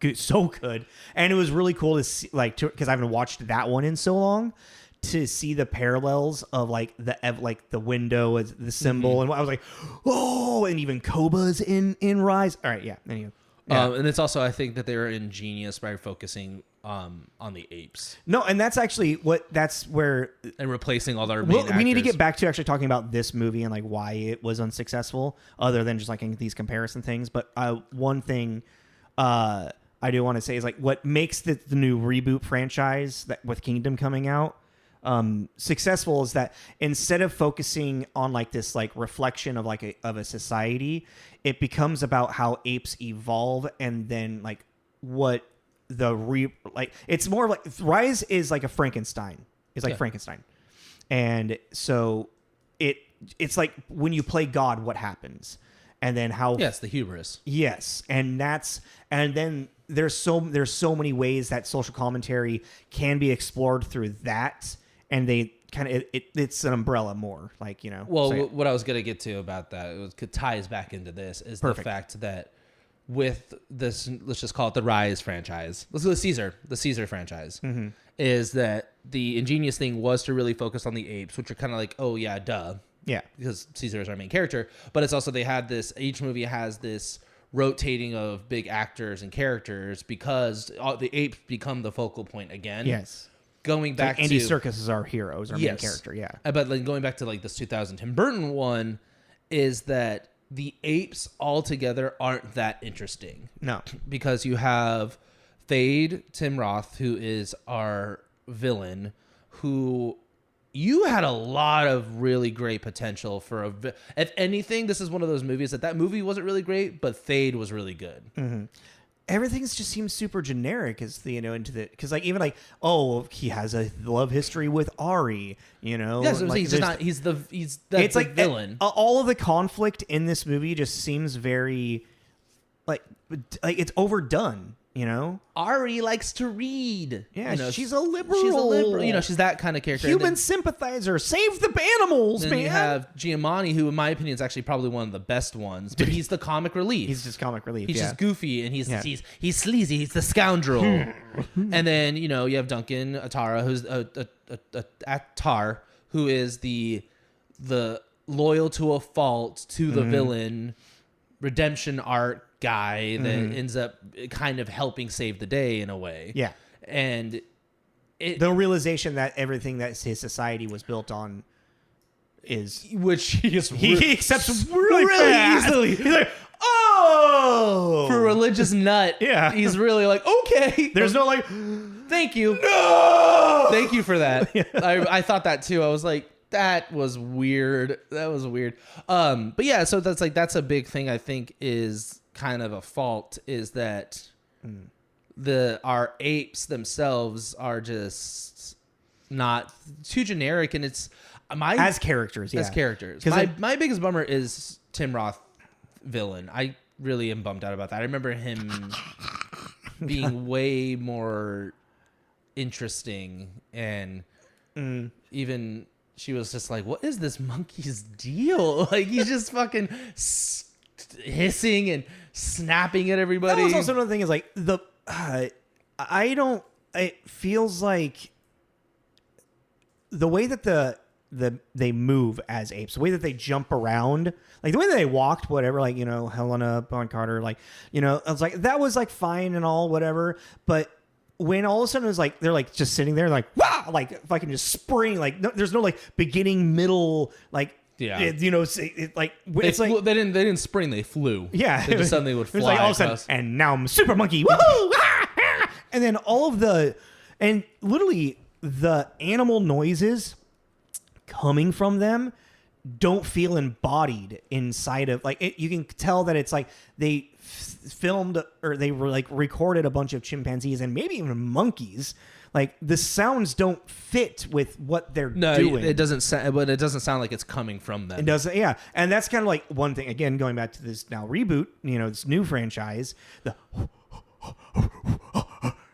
good? So good. And it was really cool to see, because I haven't watched that one in so long, to see the parallels of like the window as the symbol, and I was like, oh, and even Koba's in Rise. All right, yeah. Anyway, and it's also, I think that they were ingenious by focusing on the apes. No, and that's actually where and replacing all their main actors. We need to get back to actually talking about this movie and like why it was unsuccessful, other than just like these comparison things. But one thing I do want to say is like what makes the new reboot franchise that with Kingdom coming out successful is that instead of focusing on like this like reflection of a society, it becomes about how apes evolve, and then like what it's more like Rise is like a Frankenstein. It's like Frankenstein, and so it's like when you play God, what happens, and then how the hubris. Yes, and then there's so many ways that social commentary can be explored through that. And they kind of it's an umbrella more, like, Well, what I was gonna get to about that ties back into this is the fact that with this, let's just call it the Rise franchise. Let's go with the Caesar franchise. Is that the ingenious thing was to really focus on the apes, which are kind of like, oh yeah, duh, yeah, because Caesar is our main character. But it's also each movie has this rotating of big actors and characters because the apes become the focal point again. Yes. Going back Andy Serkis is our hero, is our main character, yeah. But like going back to like this 2000 Tim Burton one, is that the apes altogether aren't that interesting. No. Because you have Thade Tim Roth, who is our villain, who you had a lot of really great potential for if anything, this is one of those movies that movie wasn't really great, but Thade was really good. Mm-hmm. Everything just seems super generic because like even like, he has a love history with Ari, Yeah, so like, he's it's like villain. All of the conflict in this movie just seems very like it's overdone. Ari likes to read. Yeah, she's a liberal. She's that kind of character. Human sympathizer. Save the animals, man. You have Giamatti, who in my opinion is actually probably one of the best ones, but he's the comic relief. He's just comic relief. He's just goofy, and he's sleazy. He's the scoundrel. And then you have Duncan Atara, who's Attar, who is the loyal to a fault to the villain, redemption arc guy that ends up kind of helping save the day in a way. Yeah. And the realization that everything that his society was built on is... Which he accepts really fast. easily. He's like, oh! For a religious nut, Yeah. he's really like, okay. There's no like, thank you. no! Thank you for that. I thought that too. I was like, that was weird. That was weird. But yeah, so that's a big thing I think is kind of a fault, is that our apes themselves are just not too generic, and it's as characters. My biggest bummer is Tim Roth villain. I really am bummed out about that. I remember him being way more interesting, and even she was just like, what is this monkey's deal? Like, he's just fucking hissing and snapping at everybody. That was also another thing, is like it feels like the way that they move as apes, the way that they jump around, like the way that they walked, whatever, like, Helena, Bonham Carter, like, I was like, that was like fine and all, whatever. But when all of a sudden it was like, they're like just sitting there like, wow, like if I can just spring, like there's no like beginning, middle, like, yeah, it's like they didn't spring, they flew. Yeah, they just suddenly would fly. It was like all of a sudden, and now I'm super monkey, woohoo! And then and literally the animal noises coming from them don't feel embodied inside of, like, you can tell that it's like they filmed or they were like recorded a bunch of chimpanzees and maybe even monkeys. Like, the sounds don't fit with what they're doing. It doesn't sound like it's coming from them. It doesn't, yeah. And that's kind of like one thing, again, going back to this now reboot, this new franchise,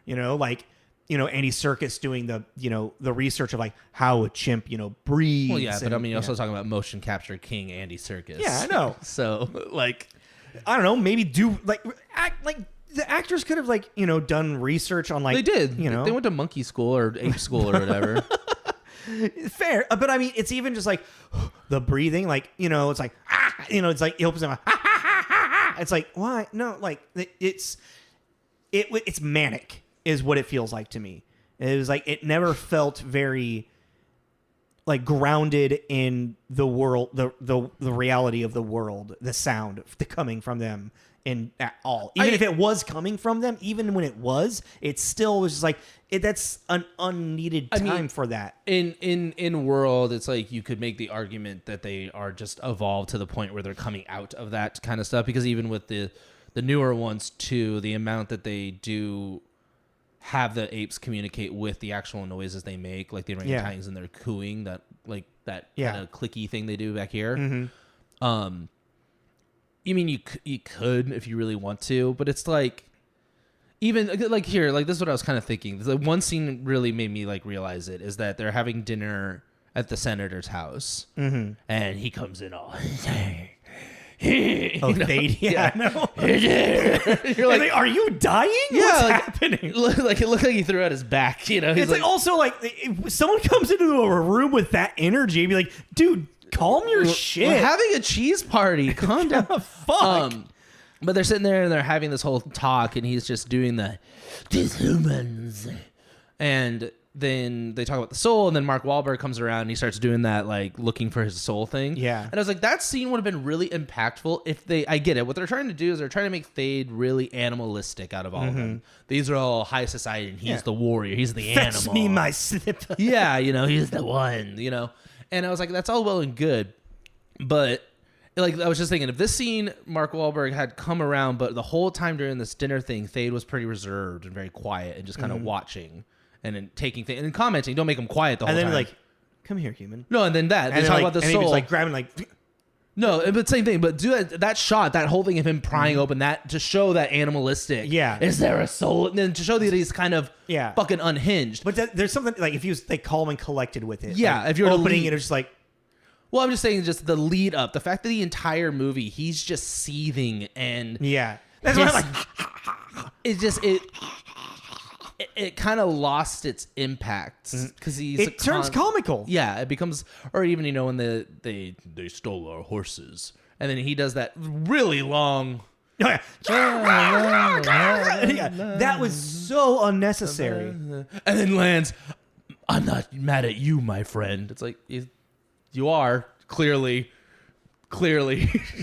Andy Serkis doing the research of like how a chimp, breathes. Well, yeah, but you're also talking about motion capture king Andy Serkis. Yeah, I know. So, like, I don't know, maybe act like the actors could have done research on like, they did. They went to monkey school or ape school or whatever. Fair, but I mean, it's even just like the breathing, like, it's like, it's like he opens them. It's like, why? No, like it's manic is what it feels like to me. It was like, it never felt very like grounded in the world, the reality of the world, the sound coming from them at all. Even if it was coming from them, even when it still was just like, that's an unneeded time for that. In world, it's like you could make the argument that they are just evolved to the point where they're coming out of that kind of stuff, because even with the newer ones too, the amount that they do have the apes communicate with the actual noises they make, like the orangutans and their cooing, that kind of clicky thing they do back here. Mm-hmm. You mean you could if you really want to, but it's like, even like here, like this is what I was kind of thinking. The one scene really made me like realize it, is that they're having dinner at the senator's house, and he comes in all. Thade, yeah. No. You're like, are you dying? Yeah, what's like, happening? Like, it looked like he threw out his back. He's it's like also like, if someone comes into a room with that energy, be like, dude, calm your shit. We're having a cheese party. Calm down. Fuck. But they're sitting there and they're having this whole talk, and he's just doing these humans, and then they talk about the soul, and then Mark Wahlberg comes around and he starts doing that, like, looking for his soul thing. Yeah. And I was like, that scene would have been really impactful if I get it. What they're trying to do is they're trying to make Thade really animalistic out of all of them. These are all high society, and he's the warrior. He's the animal. Fetch me my slipper. Yeah, he's the one, And I was like, that's all well and good. But, like, I was just thinking, if this scene, Mark Wahlberg had come around, but the whole time during this dinner thing, Thade was pretty reserved and very quiet and just kind of watching. And then taking things and commenting. Don't make them quiet the whole time. And then like, come here, human. No, and then that. They talk about the soul. And he was like grabbing like. No, but same thing. But do that shot, that whole thing of him prying open, that to show that animalistic. Yeah. Is there a soul? And then to show that he's kind of fucking unhinged. But there's something like, if he was like calm and collected with it. Yeah, like, if you're opening it, it's just like. Well, I'm just saying, just the lead up, the fact that the entire movie he's just seething and that's why I'm like. It's just it kind of lost its impact because it turns comical. Yeah, it becomes, or even when they stole our horses, and then he does that really long. Oh, yeah. That was so unnecessary. And then lands, I'm not mad at you, my friend. It's like, you are, clearly.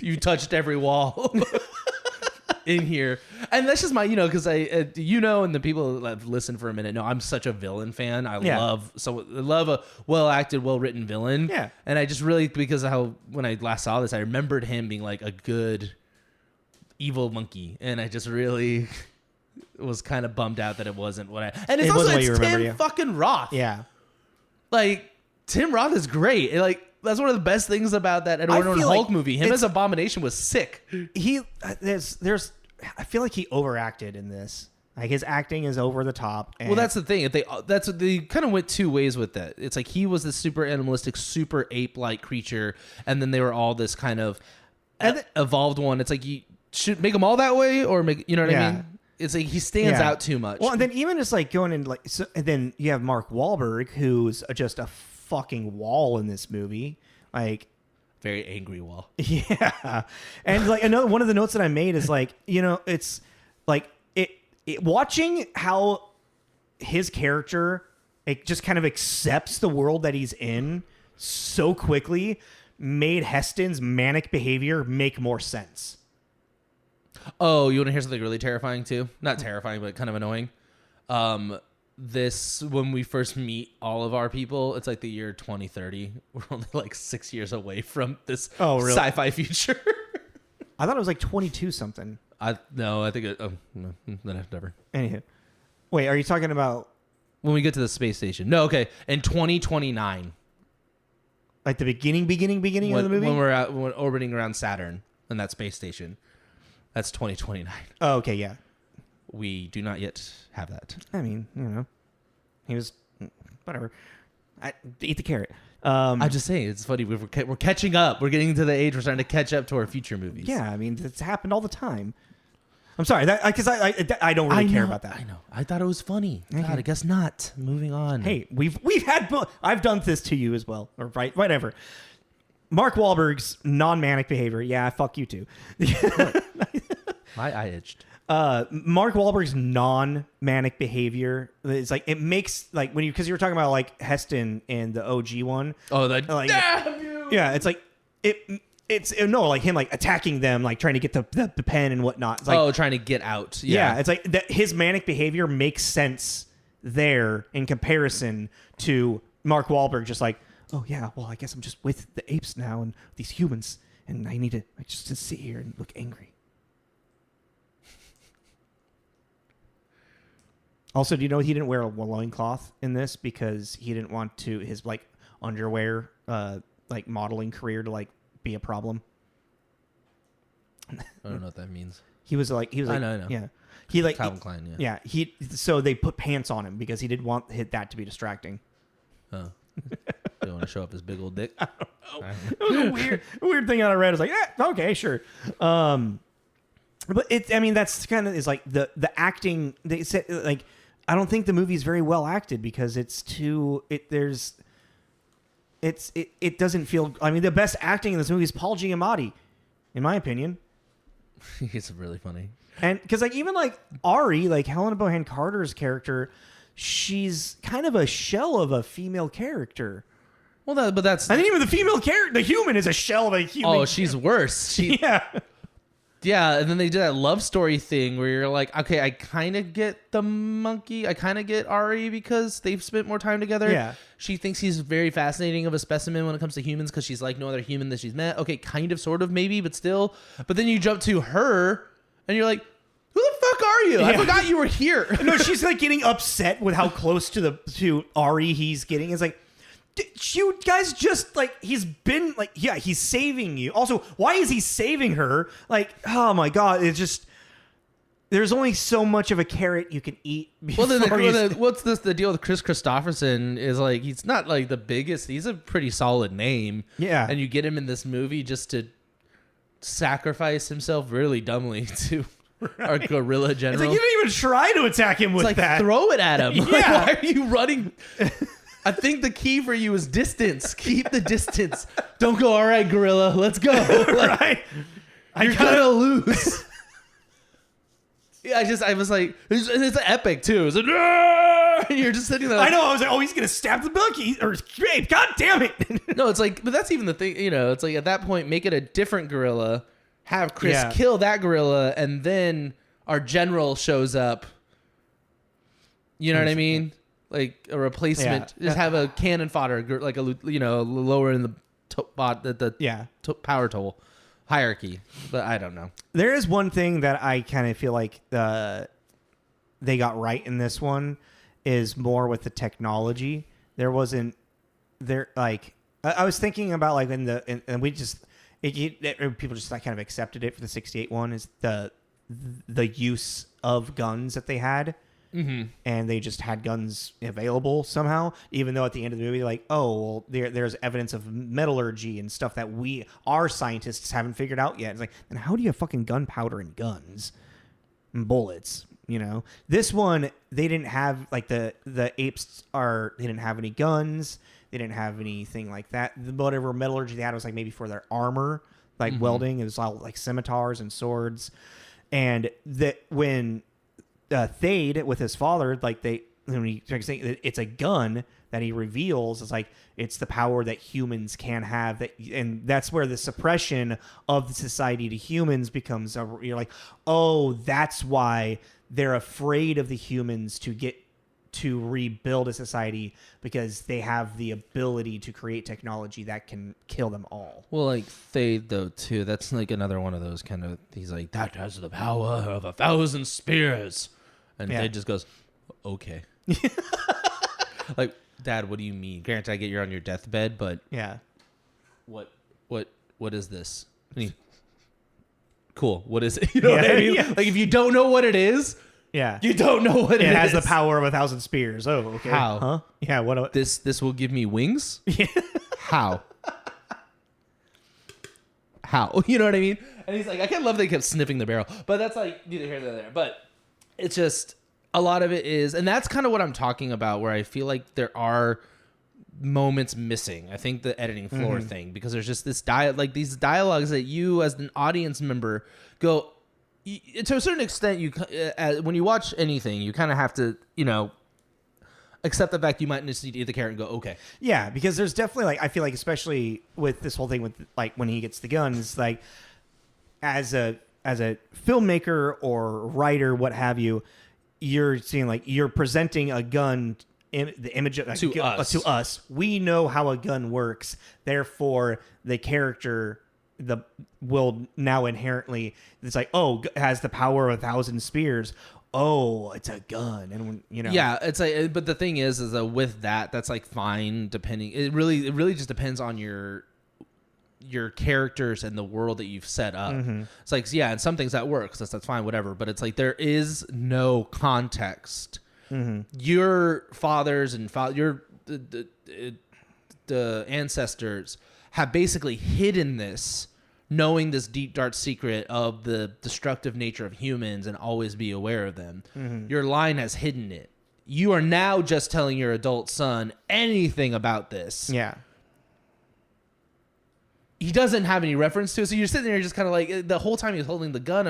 You touched every wall in here. And that's just my, because and the people that have listened for a minute know I'm such a villain fan. I love a well-acted, well-written villain. Yeah. And I just really, because of how, when I last saw this, I remembered him being like a good evil monkey, and I just really was kind of bummed out that it wasn't what I. And it's also Tim fucking Roth. Yeah, like Tim Roth is great. That's one of the best things about that Edward Norton Hulk movie. Him as Abomination was sick. There's I feel like he overacted in this. Like his acting is over the top. Well, that's the thing. They kind of went two ways with that. It's like he was this super animalistic, super ape-like creature, and then they were all this kind of evolved one. It's like you should make them all that way, or make what I mean. It's like he stands out too much. Well, and then even just like going in and then you have Mark Wahlberg, who's just a fucking wall in this movie, like very angry wall. Yeah, and like one of the notes that I made is like it's like it watching how his character just kind of accepts the world that he's in so quickly made Heston's manic behavior make more sense. Oh, you want to hear something really terrifying too? Not terrifying, but kind of annoying. When we first meet all of our people, it's like the year 2030. We're only like 6 years away from this sci-fi future. I thought it was like 22 something. I think it. No, never. Anywho, wait, are you talking about when we get to the space station? No, okay, in 2029. Like the beginning of the movie? When we're orbiting around Saturn in that space station. That's 2029. Oh, okay, yeah. We do not yet have that. I mean, he was whatever. Eat the carrot. I'm just saying, it's funny. We're catching up. We're getting to the age we're starting to catch up to our future movies. Yeah, I mean, it's happened all the time. I'm sorry, because I don't really care about that. I know. I thought it was funny. Okay. God, I guess not. Moving on. Hey, we've had I've done this to you as well, or right, whatever. Mark Wahlberg's non-manic behavior. Yeah, fuck you too. My eye itched. Mark Wahlberg's non-manic behavior is like it makes like because you were talking about like Heston and the OG one. Oh, that like, damn you! Yeah, it's like like him like attacking them, like trying to get the pen and whatnot. It's like, trying to get out. Yeah, it's like that. His manic behavior makes sense there in comparison to Mark Wahlberg. Just like, oh yeah, well I guess I'm just with the apes now and these humans, and I need to just sit here and look angry. Also, do you know he didn't wear a loincloth in this because he didn't want his like underwear like modeling career to like be a problem? I don't know what that means. He was like I know. Yeah. He like Calvin Klein, yeah. So they put pants on him because he didn't want that to be distracting. Oh. Don't want to show off his big old dick. I don't know. It was a weird thing I read. I was like, okay, sure. But that's kind of is like the acting. They said like I don't think the movie is very well acted because it doesn't feel. I mean, the best acting in this movie is Paul Giamatti, in my opinion. He's really funny. And because like even like Ari, like Helena Bonham Carter's character, she's kind of a shell of a female character. Well, but that's and even the female character, the human, is a shell of a human. Oh, she's worse. Yeah. Yeah, and then they do that love story thing where you're like, okay, I kind of get the monkey. I kind of get Ari because they've spent more time together. Yeah. She thinks he's very fascinating of a specimen when it comes to humans because she's like no other human that she's met. Okay, kind of, sort of, maybe, but still. But then you jump to her and you're like, who the fuck are you? Yeah. I forgot you were here. No, she's like getting upset with how close to Ari he's getting. It's like, you guys just like he's been like he's saving you. Also, why is he saving her? Like, oh my god, it's just there's only so much of a carrot you can eat. Well, what's the deal with Chris Christopherson is like he's not like the biggest. He's a pretty solid name. Yeah, and you get him in this movie just to sacrifice himself really dumbly to our gorilla general. It's like you didn't even try to attack him with It's like, that. throw it at him. Yeah. Like, why are you running? I think the key for you is distance. Keep the distance. Don't go, all right, gorilla, let's go. Like, Right? you're gonna lose. Yeah, I was like, it's epic too. It's like, and you're just sitting there. Like, I know. I was like, oh, he's gonna stab the monkey or ape. God damn it! no, it's like, but that's even the thing. You know, it's like at that point, make it a different gorilla. Have Chris kill that gorilla, and then our general shows up. You know what I mean? Like a replacement. Yeah. Just have a cannon fodder, like lower in the power toll hierarchy. But I don't know. There is one thing that I kind of feel like they got right in this one is more with the technology. There wasn't there like I was thinking about like and we just people just like kind of accepted it for the 68 one is the use of guns that they had. Mm-hmm. And they just had guns available somehow, even though at the end of the movie, like, oh, well, there's evidence of metallurgy and stuff that our scientists haven't figured out yet. It's like, then how do you have fucking gunpowder and guns and bullets? You know, this one they didn't have like the apes they didn't have any guns, they didn't have anything like that. Whatever metallurgy they had was like maybe for their armor, like welding. It was all like scimitars and swords, and that when Thade with his father, like when he it's a gun that he reveals, it's like it's the power that humans can have, and that's where the suppression of the society to humans becomes you're like, oh, that's why they're afraid of the humans to rebuild a society, because they have the ability to create technology that can kill them all. Well, like Thade though too, that's like another one of those kind of, he's like, that has the power of 1,000 spears. And Thade just goes, okay. Like, Dad, what do you mean? Granted, I get you're on your deathbed, but what is this? Cool. What is it? You know what I mean? Yeah. Like, if you don't know what it is, you don't know what it is. It has the power of 1,000 spears. Oh, okay. How? Huh? Yeah. What? This will give me wings? Yeah. How? How? You know what I mean? And he's like, I can't love they kept sniffing the barrel, but that's like neither here nor there. But it's just a lot of it is, and that's kind of what I'm talking about, where I feel like there are moments missing. I think the editing floor thing, because there's just this these dialogues that you as an audience member go, to a certain extent, you when you watch anything, you kind of have to, accept the fact you might just need to eat the carrot and go, okay. Yeah, because there's definitely like, I feel like especially with this whole thing with like when he gets the guns, like as a filmmaker or writer, what have you, you're seeing like you're presenting a gun, the image of to us. We know how a gun works. Therefore, the character will now inherently, it's like, oh, has the power of 1,000 spears. Oh, it's a gun, and when, Yeah, it's like, but the thing is with that's like fine. Depending, it really just depends on your characters and the world that you've set up. It's like, yeah, and some things that works, that's fine, whatever. But it's like there is no context. Your fathers and the ancestors have basically hidden this, knowing this deep dark secret of the destructive nature of humans and always be aware of them. Your line has hidden it. You are now just telling your adult son anything about this. Yeah. He doesn't have any reference to it. So you're sitting there just kind of like, the whole time he's holding the gun,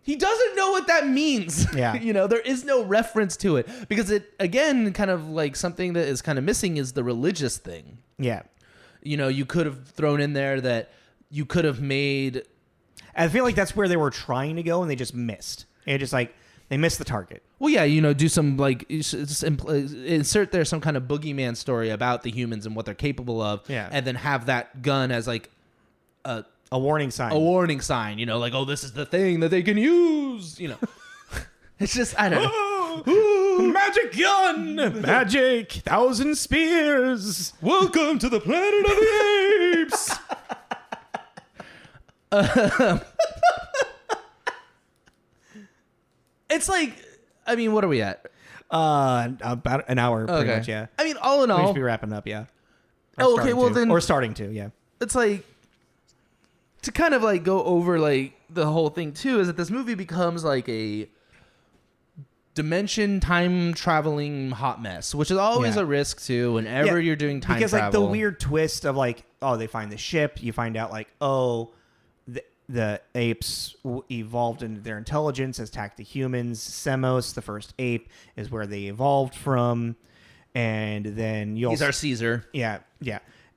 he doesn't know what that means. Yeah. There is no reference to it, because it, again, kind of like something that is kind of missing is the religious thing. Yeah. You could have thrown in there that you could have made. I feel like that's where they were trying to go, and they just missed. It just like they missed the target. Well, yeah, do some like insert there some kind of boogeyman story about the humans and what they're capable of, and then have that gun as like a warning sign. A warning sign, like, oh, this is the thing that they can use. It's just, I don't know. Ooh, magic gun, magic 1,000 spears. Welcome to the Planet of the Apes. It's like, I mean, what are we at? About an hour, pretty much, yeah. I mean, all in all, we should be wrapping up, yeah. Okay, well then, or starting to, yeah. It's like, to kind of like go over like the whole thing too is that this movie becomes like a dimension time traveling hot mess, which is always a risk too whenever you're doing time travel. Because like the weird twist of like, oh, they find the ship, you find out like, oh, the apes evolved into their intelligence, attacked the humans. Semos, the first ape, is where they evolved from, and then he's our Caesar. Yeah,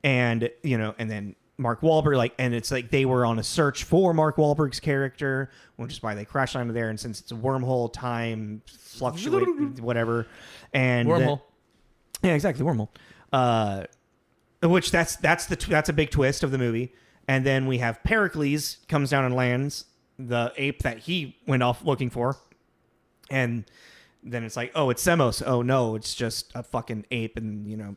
and and then Mark Wahlberg, like, and it's like they were on a search for Mark Wahlberg's character, which is why they crashed onto there. And since it's a wormhole, time fluctuate, whatever, and wormhole, yeah, exactly, wormhole. Which that's a big twist of the movie. And then we have Pericles comes down and lands, the ape that he went off looking for, and then it's like, oh, it's Semos. Oh no, it's just a fucking ape, and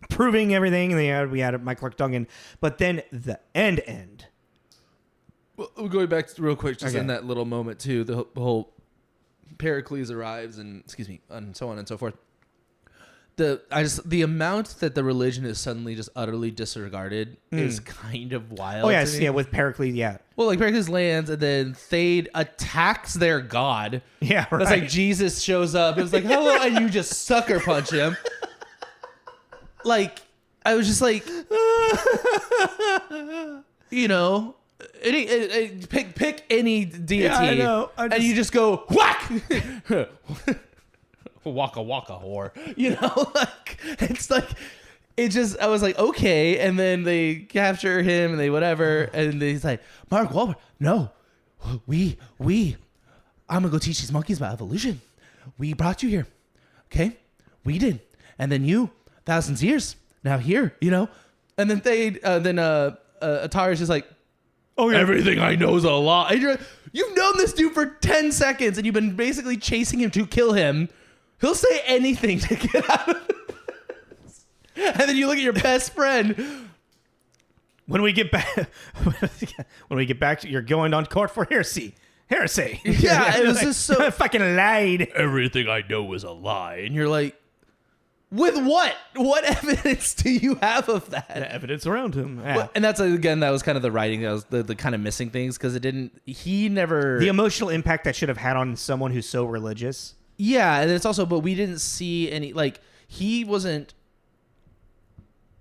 proving everything. And we had Michael Clarke Duncan, but then the end. Well, going back real quick, just in that little moment too, the whole Pericles arrives, and and so on and so forth. The amount that the religion is suddenly just utterly disregarded is kind of wild. Oh yes, yeah, with Pericles, yeah. Well, like Pericles lands, and then Thade attacks their god. Yeah, right. That's like Jesus shows up. It was like, hello, and you just sucker punch him. Like, I was just like, pick any deity, yeah, I know. And you just go whack. Waka waka whore, like it's like it just. I was like, okay, and then they capture him and they whatever, and he's like, Mark Wahlberg, no, I'm gonna go teach these monkeys about evolution. We brought you here, okay? We did, and then you, thousands of years now here, and then Atari's just like, oh, yeah. Everything I know is a lie. And you've known this dude for 10 seconds, and you've been basically chasing him to kill him. He'll say anything to get out of this. And then you look at your best friend. When we get back, you're going on court for heresy. Yeah, it was just so I fucking lied. Everything I know is a lie, and you're like, with what? What evidence do you have of that? The evidence around him. Yeah. Well, and that's again, that was kind of the writing. That was the kind of missing things because it didn't. He never the emotional impact that should have had on someone who's so religious. Yeah, and it's also, but we didn't see any, like, he wasn't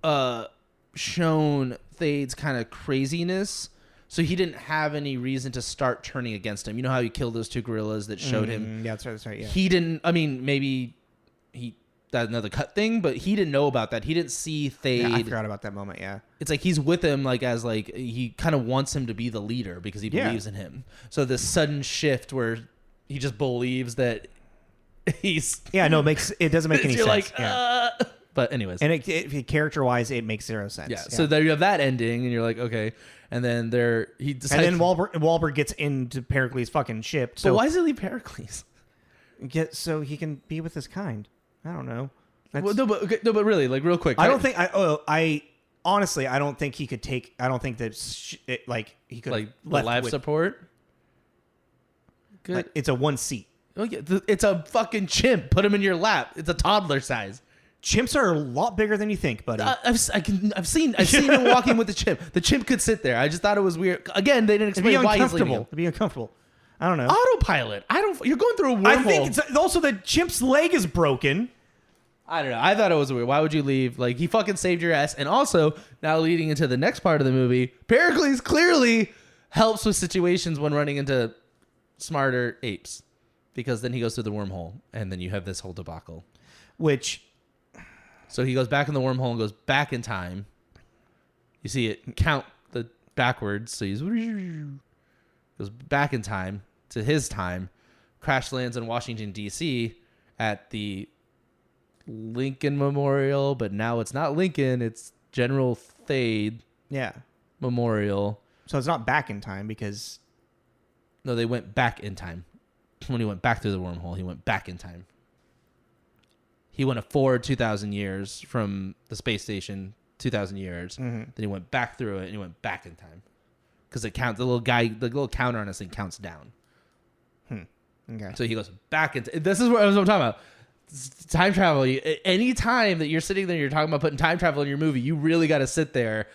shown Thade's kind of craziness, so he didn't have any reason to start turning against him. You know how he killed those two gorillas that showed him? Yeah, that's right, yeah. He didn't, I mean, maybe that's another cut thing, but he didn't know about that. He didn't see Thade. Yeah, I forgot about that moment, yeah. It's like he's with him, like, as, like, he kind of wants him to be the leader because he believes in him. So this sudden shift where he just believes that he's it doesn't make any you're sense. Like, but anyways, and it character wise, it makes zero sense. Yeah. So there you have that ending, and you're like, okay. And then he decides, and then Wahlberg gets into Pericles' fucking ship. So but why does he leave Pericles? So he can be with his kind. I don't know. Well, no, but really, like, real quick. I don't think I honestly, I don't think he could take. I don't think that he could like life support. Good. Like, it's a one seat. Oh yeah, it's a fucking chimp. Put him in your lap. It's a toddler size. Chimps are a lot bigger than you think, buddy. I've seen him walking with the chimp. The chimp could sit there. I just thought it was weird. Again, they didn't explain why he's leaving him. It'd be uncomfortable. I don't know. Autopilot. You're going through a wormhole. I think it's also the chimp's leg is broken. I don't know. I thought it was weird. Why would you leave? Like, he fucking saved your ass. And also, now leading into the next part of the movie, Pericles clearly helps with situations when running into smarter apes. Because then he goes through the wormhole, and then you have this whole debacle. So he goes back in the wormhole and goes back in time. You see it count the backwards. So he's goes back in time to his time. Crash lands in Washington, D.C. at the Lincoln Memorial, but now it's not Lincoln. It's General Thade Memorial. So it's not back in time because... No, they went back in time. When he went back through the wormhole, he went back in time. He went forward 2,000 years from the space station, 2,000 years. Mm-hmm. Then he went back through it, and he went back in time. Because it counts, the little counter on this thing counts down. Okay. So he goes back into... This is what I'm talking about. Time travel. Any time that you're sitting there, you're talking about putting time travel in your movie, you really got to sit there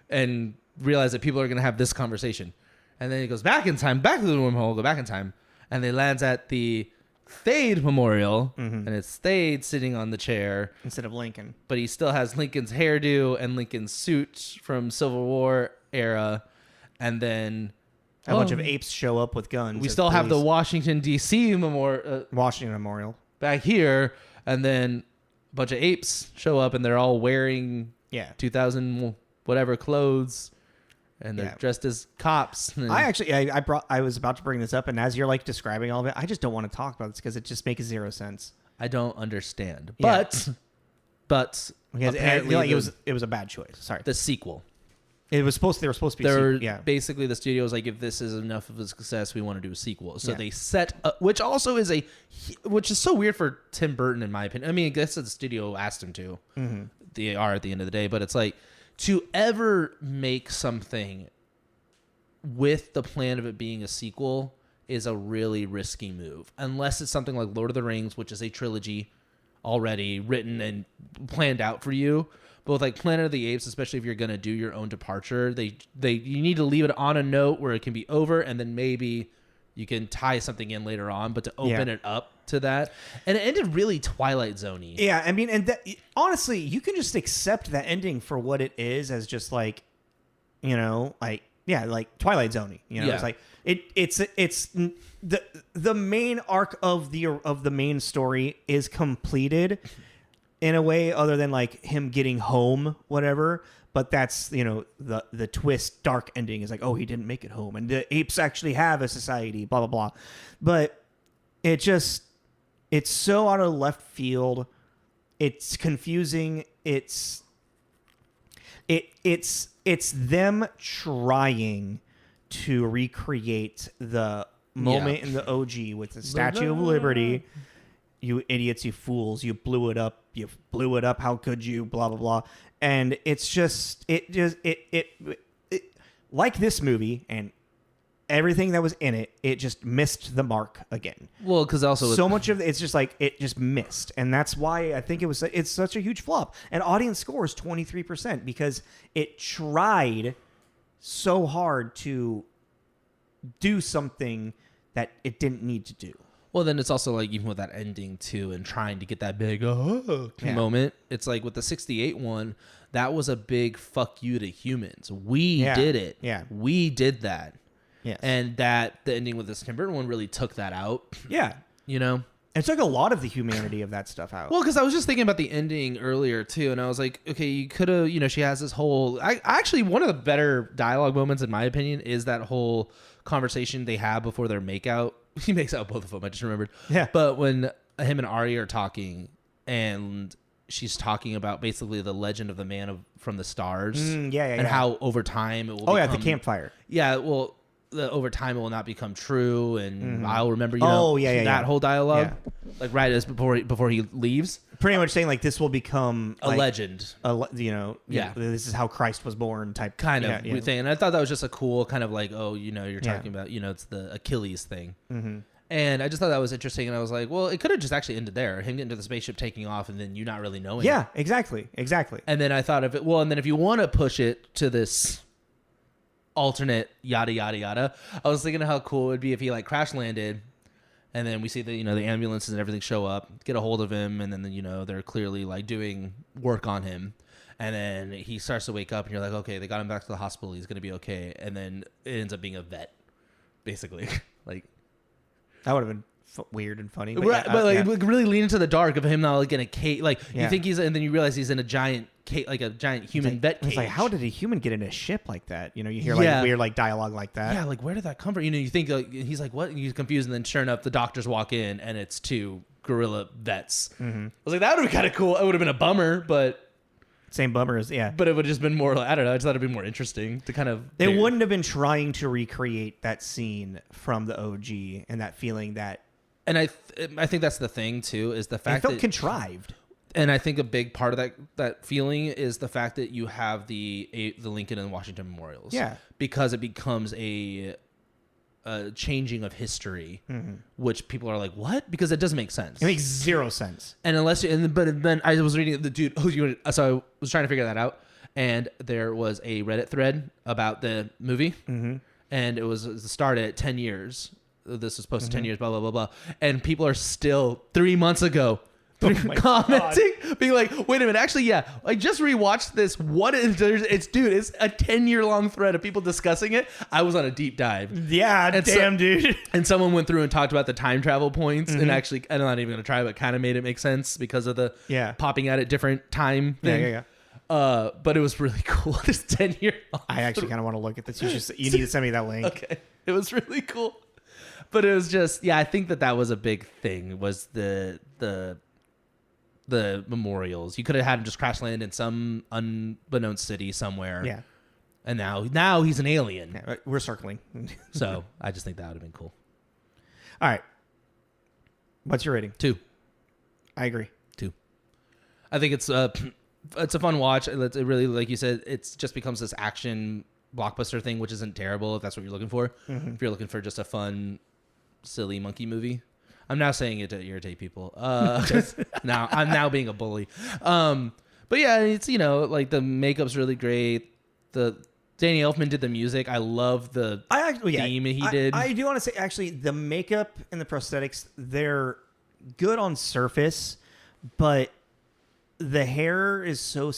and realize that people are going to have this conversation. And then he goes back in time, back to the wormhole, go back in time. And they lands at the Thade Memorial, and it's Thade sitting on the chair. Instead of Lincoln. But he still has Lincoln's hairdo and Lincoln's suit from Civil War era. And then a bunch of apes show up with guns. We still have the Washington, D.C. Washington Memorial back here. And then a bunch of apes show up, and they're all wearing 2000 whatever clothes. And they're dressed as cops. I was about to bring this up, and as you're like describing all of it, I just don't want to talk about this because it just makes zero sense. I don't understand. Yeah. But because I feel like it was a bad choice. Sorry. The sequel. They were supposed to be basically the studio was like, if this is enough of a success, we want to do a sequel. So they set up, which is so weird for Tim Burton, in my opinion. I mean, I guess the studio asked him to. Mm-hmm. They are at the end of the day, but it's like, to ever make something with the plan of it being a sequel is a really risky move. Unless it's something like Lord of the Rings, which is a trilogy already written and planned out for you. But with like Planet of the Apes, especially if you're going to do your own departure, you need to leave it on a note where it can be over, and then maybe you can tie something in later on, but to open it up to that. And it ended really Twilight Zone-y. Yeah, I mean, and honestly, you can just accept that ending for what it is, as just like, like Twilight Zone-y. It's like it's the main arc of the main story is completed in a way other than like him getting home, whatever. But that's, the twist, dark ending is like, oh, he didn't make it home. And the apes actually have a society, blah, blah, blah. But it's so out of left field. It's confusing. It's them trying to recreate the moment in the OG with the Statue of Liberty. You idiots, you fools, you blew it up. How could you? Blah, blah, blah. And it's just like this movie and everything that was in it, it just missed the mark again. Well, because also so much of it's just like it just missed, and that's why I think it's such a huge flop. And audience score is 23% because it tried so hard to do something that it didn't need to do. Well, then it's also like, even with that ending too, and trying to get that big moment, it's like with the 68 one, that was a big fuck you to humans. We did it. Yeah. We did that. Yes. And that the ending with this Tim Burton one really took that out. Yeah. It took a lot of the humanity of that stuff out. Well, because I was just thinking about the ending earlier too, and I was like, okay, you could have, she has this whole. Actually, one of the better dialogue moments, in my opinion, is that whole conversation they have before their makeout. He makes out both of them. I just remembered. Yeah. But when him and Ari are talking, and she's talking about basically the legend of the man from the stars, and how over time it will. At the campfire. Yeah. Well. Over time it will not become true, and I'll remember that whole dialogue, like right as before he leaves. Pretty much saying like this will become a legend. This is how Christ was born type kind of thing. And I thought that was just a cool kind of like, you're talking about it's the Achilles thing. Mm-hmm. And I just thought that was interesting, and I was like, well, it could have just actually ended there, him getting to the spaceship, taking off, and then you not really knowing. Yeah, exactly. And then I thought of it. Well, and then if you want to push it to this alternate yada yada yada, I was thinking of how cool it would be if he like crash landed, and then we see the the ambulances and everything show up, get a hold of him, and then they're clearly like doing work on him, and then he starts to wake up, and you're like, okay, they got him back to the hospital, he's gonna be okay, and then it ends up being a vet, basically. Like that would have been weird and funny, but really lean into the dark of him now like in a cage, you think he's, and then you realize he's in a giant cage, like a giant human vet cage. It's like, how did a human get in a ship like that? You hear like weird like dialogue like that. Yeah, like where did that come from? You think like, he's like, what? And he's confused, and then sure enough, the doctors walk in, and it's two gorilla vets. Mm-hmm. I was like, that would have been kind of cool. It would have been a bummer, but same bummer as But it would have just been more. I don't know. I just thought it'd be more interesting to kind of. They wouldn't have been trying to recreate that scene from the OG and that feeling that. And I think that's the thing too, is the fact it felt that contrived. And I think a big part of that feeling is the fact that you have the Lincoln and Washington memorials. Yeah. Because it becomes a changing of history, which people are like, what? Because it doesn't make sense. It makes zero sense. And but then I was reading the dude. So I was trying to figure that out. and there was a Reddit thread about the movie, and it was started at 10 years. This was posted 10 years, blah, blah, blah, blah. And people are still 3 months ago commenting, being like, wait a minute, actually, yeah, I just rewatched this. What is it's a 10-year long thread of people discussing it. I was on a deep dive. Yeah, and damn, dude. And someone went through and talked about the time travel points, and actually, I'm not even going to try, but kind of made it make sense because of the popping out at different time thing. Yeah. But it was really cool. This 10-year long I actually kind of want to look at this. You need to send me that link. Okay. It was really cool. But it was just, I think that was a big thing, was the memorials. You could have had him just crash land in some unbeknownst city somewhere. Yeah. And now he's an alien. Yeah, we're circling. So I just think that would have been cool. All right. What's your rating? 2. I agree. 2. I think it's a fun watch. It really, like you said, it just becomes this action blockbuster thing, which isn't terrible if that's what you're looking for. If you're looking for just a fun, silly monkey movie. I'm now saying it to irritate people. Now I'm now being a bully. But yeah, it's, like the makeup's really great. The Danny Elfman did the music. I love the theme he did. I do want to say, actually, the makeup and the prosthetics, they're good on surface, but the hair is so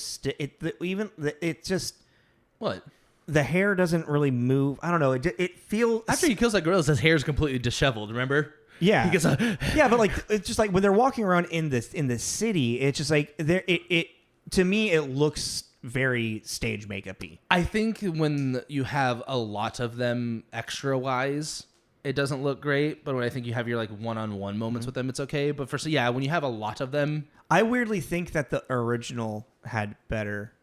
What? The hair doesn't really move. I don't know. It feels after he kills that gorilla, his hair is completely disheveled. Remember? Yeah. He gets but like it's just like when they're walking around in the city, it's just like it to me it looks very stage makeup-y. I think when you have a lot of them extra wise, it doesn't look great. But when I think you have your like one-on-one moments with them, it's okay. But when you have a lot of them, I weirdly think that the original had better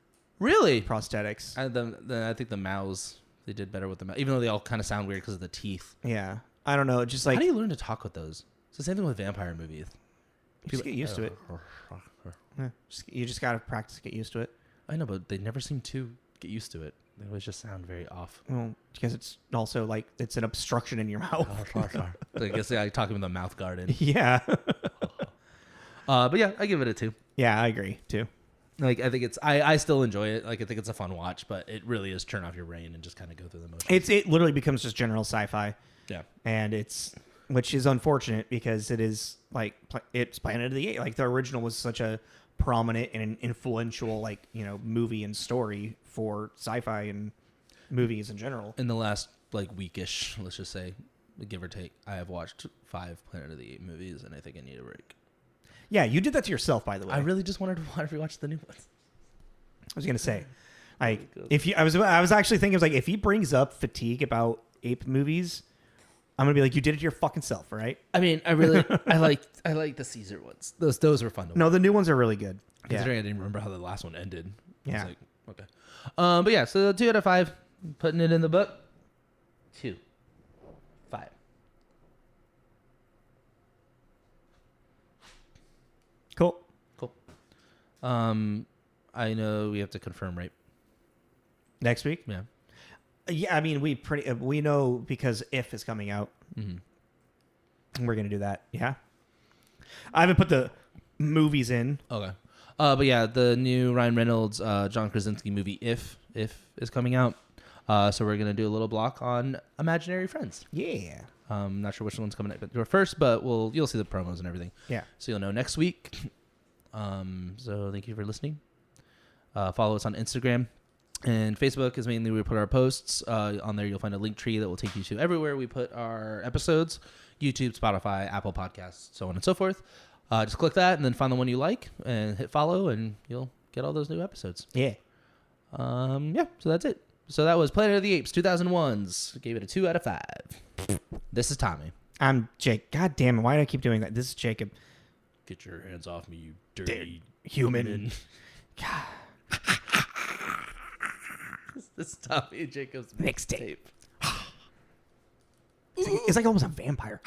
prosthetics. I think the mouths, they did better with the mouth, even though they all kind of sound weird because of the teeth. Yeah. I don't know. Just like, how do you learn to talk with those? It's the same thing with vampire movies. Just get used to it. Yeah, you just got to practice to get used to it. I know, but they never seem to get used to it. They always just sound very off. Well, because it's also like it's an obstruction in your mouth. I guess I talking with a mouth guard in. Yeah. But yeah, I give it a 2. Yeah, I agree too. Like, I think I still enjoy it. Like, I think it's a fun watch, but it really is turn off your brain and just kind of go through the motions. It literally becomes just general sci-fi. Yeah. And which is unfortunate because it is like, it's Planet of the Apes. Like the original was such a prominent and an influential, like, movie and story for sci-fi and movies in general. In the last like weekish, let's just say, give or take, I have watched 5 Planet of the Apes movies and I think I need a break. Yeah, you did that to yourself, by the way. I really just wanted to rewatch the new ones. I was gonna say, like, I was actually thinking, like, if he brings up fatigue about ape movies, I'm gonna be like, you did it to your fucking self, right? I mean, I like the Caesar ones. Those were fun to watch. No, the new ones are really good. Considering I didn't remember how the last one ended. Yeah. Like, okay. But yeah, so 2 out of 5, putting it in the book. 2, 5. Cool. I know we have to confirm, right? Next week? Yeah. Yeah, I mean, we know because If is coming out. Mm-hmm. We're going to do that. Yeah. I haven't put the movies in. Okay. But yeah, the new Ryan Reynolds, John Krasinski movie, If is coming out. So we're going to do a little block on imaginary friends. Yeah. Not sure which one's coming out first, but you'll see the promos and everything. Yeah. So you'll know next week. So thank you for listening. Follow us on Instagram and Facebook is mainly where we put our posts. On there, you'll find a link tree that will take you to everywhere we put our episodes: YouTube, Spotify, Apple Podcasts, so on and so forth. Just click that and then find the one you like and hit follow, and you'll get all those new episodes. Yeah. Yeah. So that's it. So that was Planet of the Apes 2001's. Gave it a 2 out of 5. This is Tommy. I'm Jake. God damn it! Why do I keep doing that? This is Jacob. Get your hands off me, you dirty human. God. This is Tommy and Jacob's mixtape. It's like almost a vampire.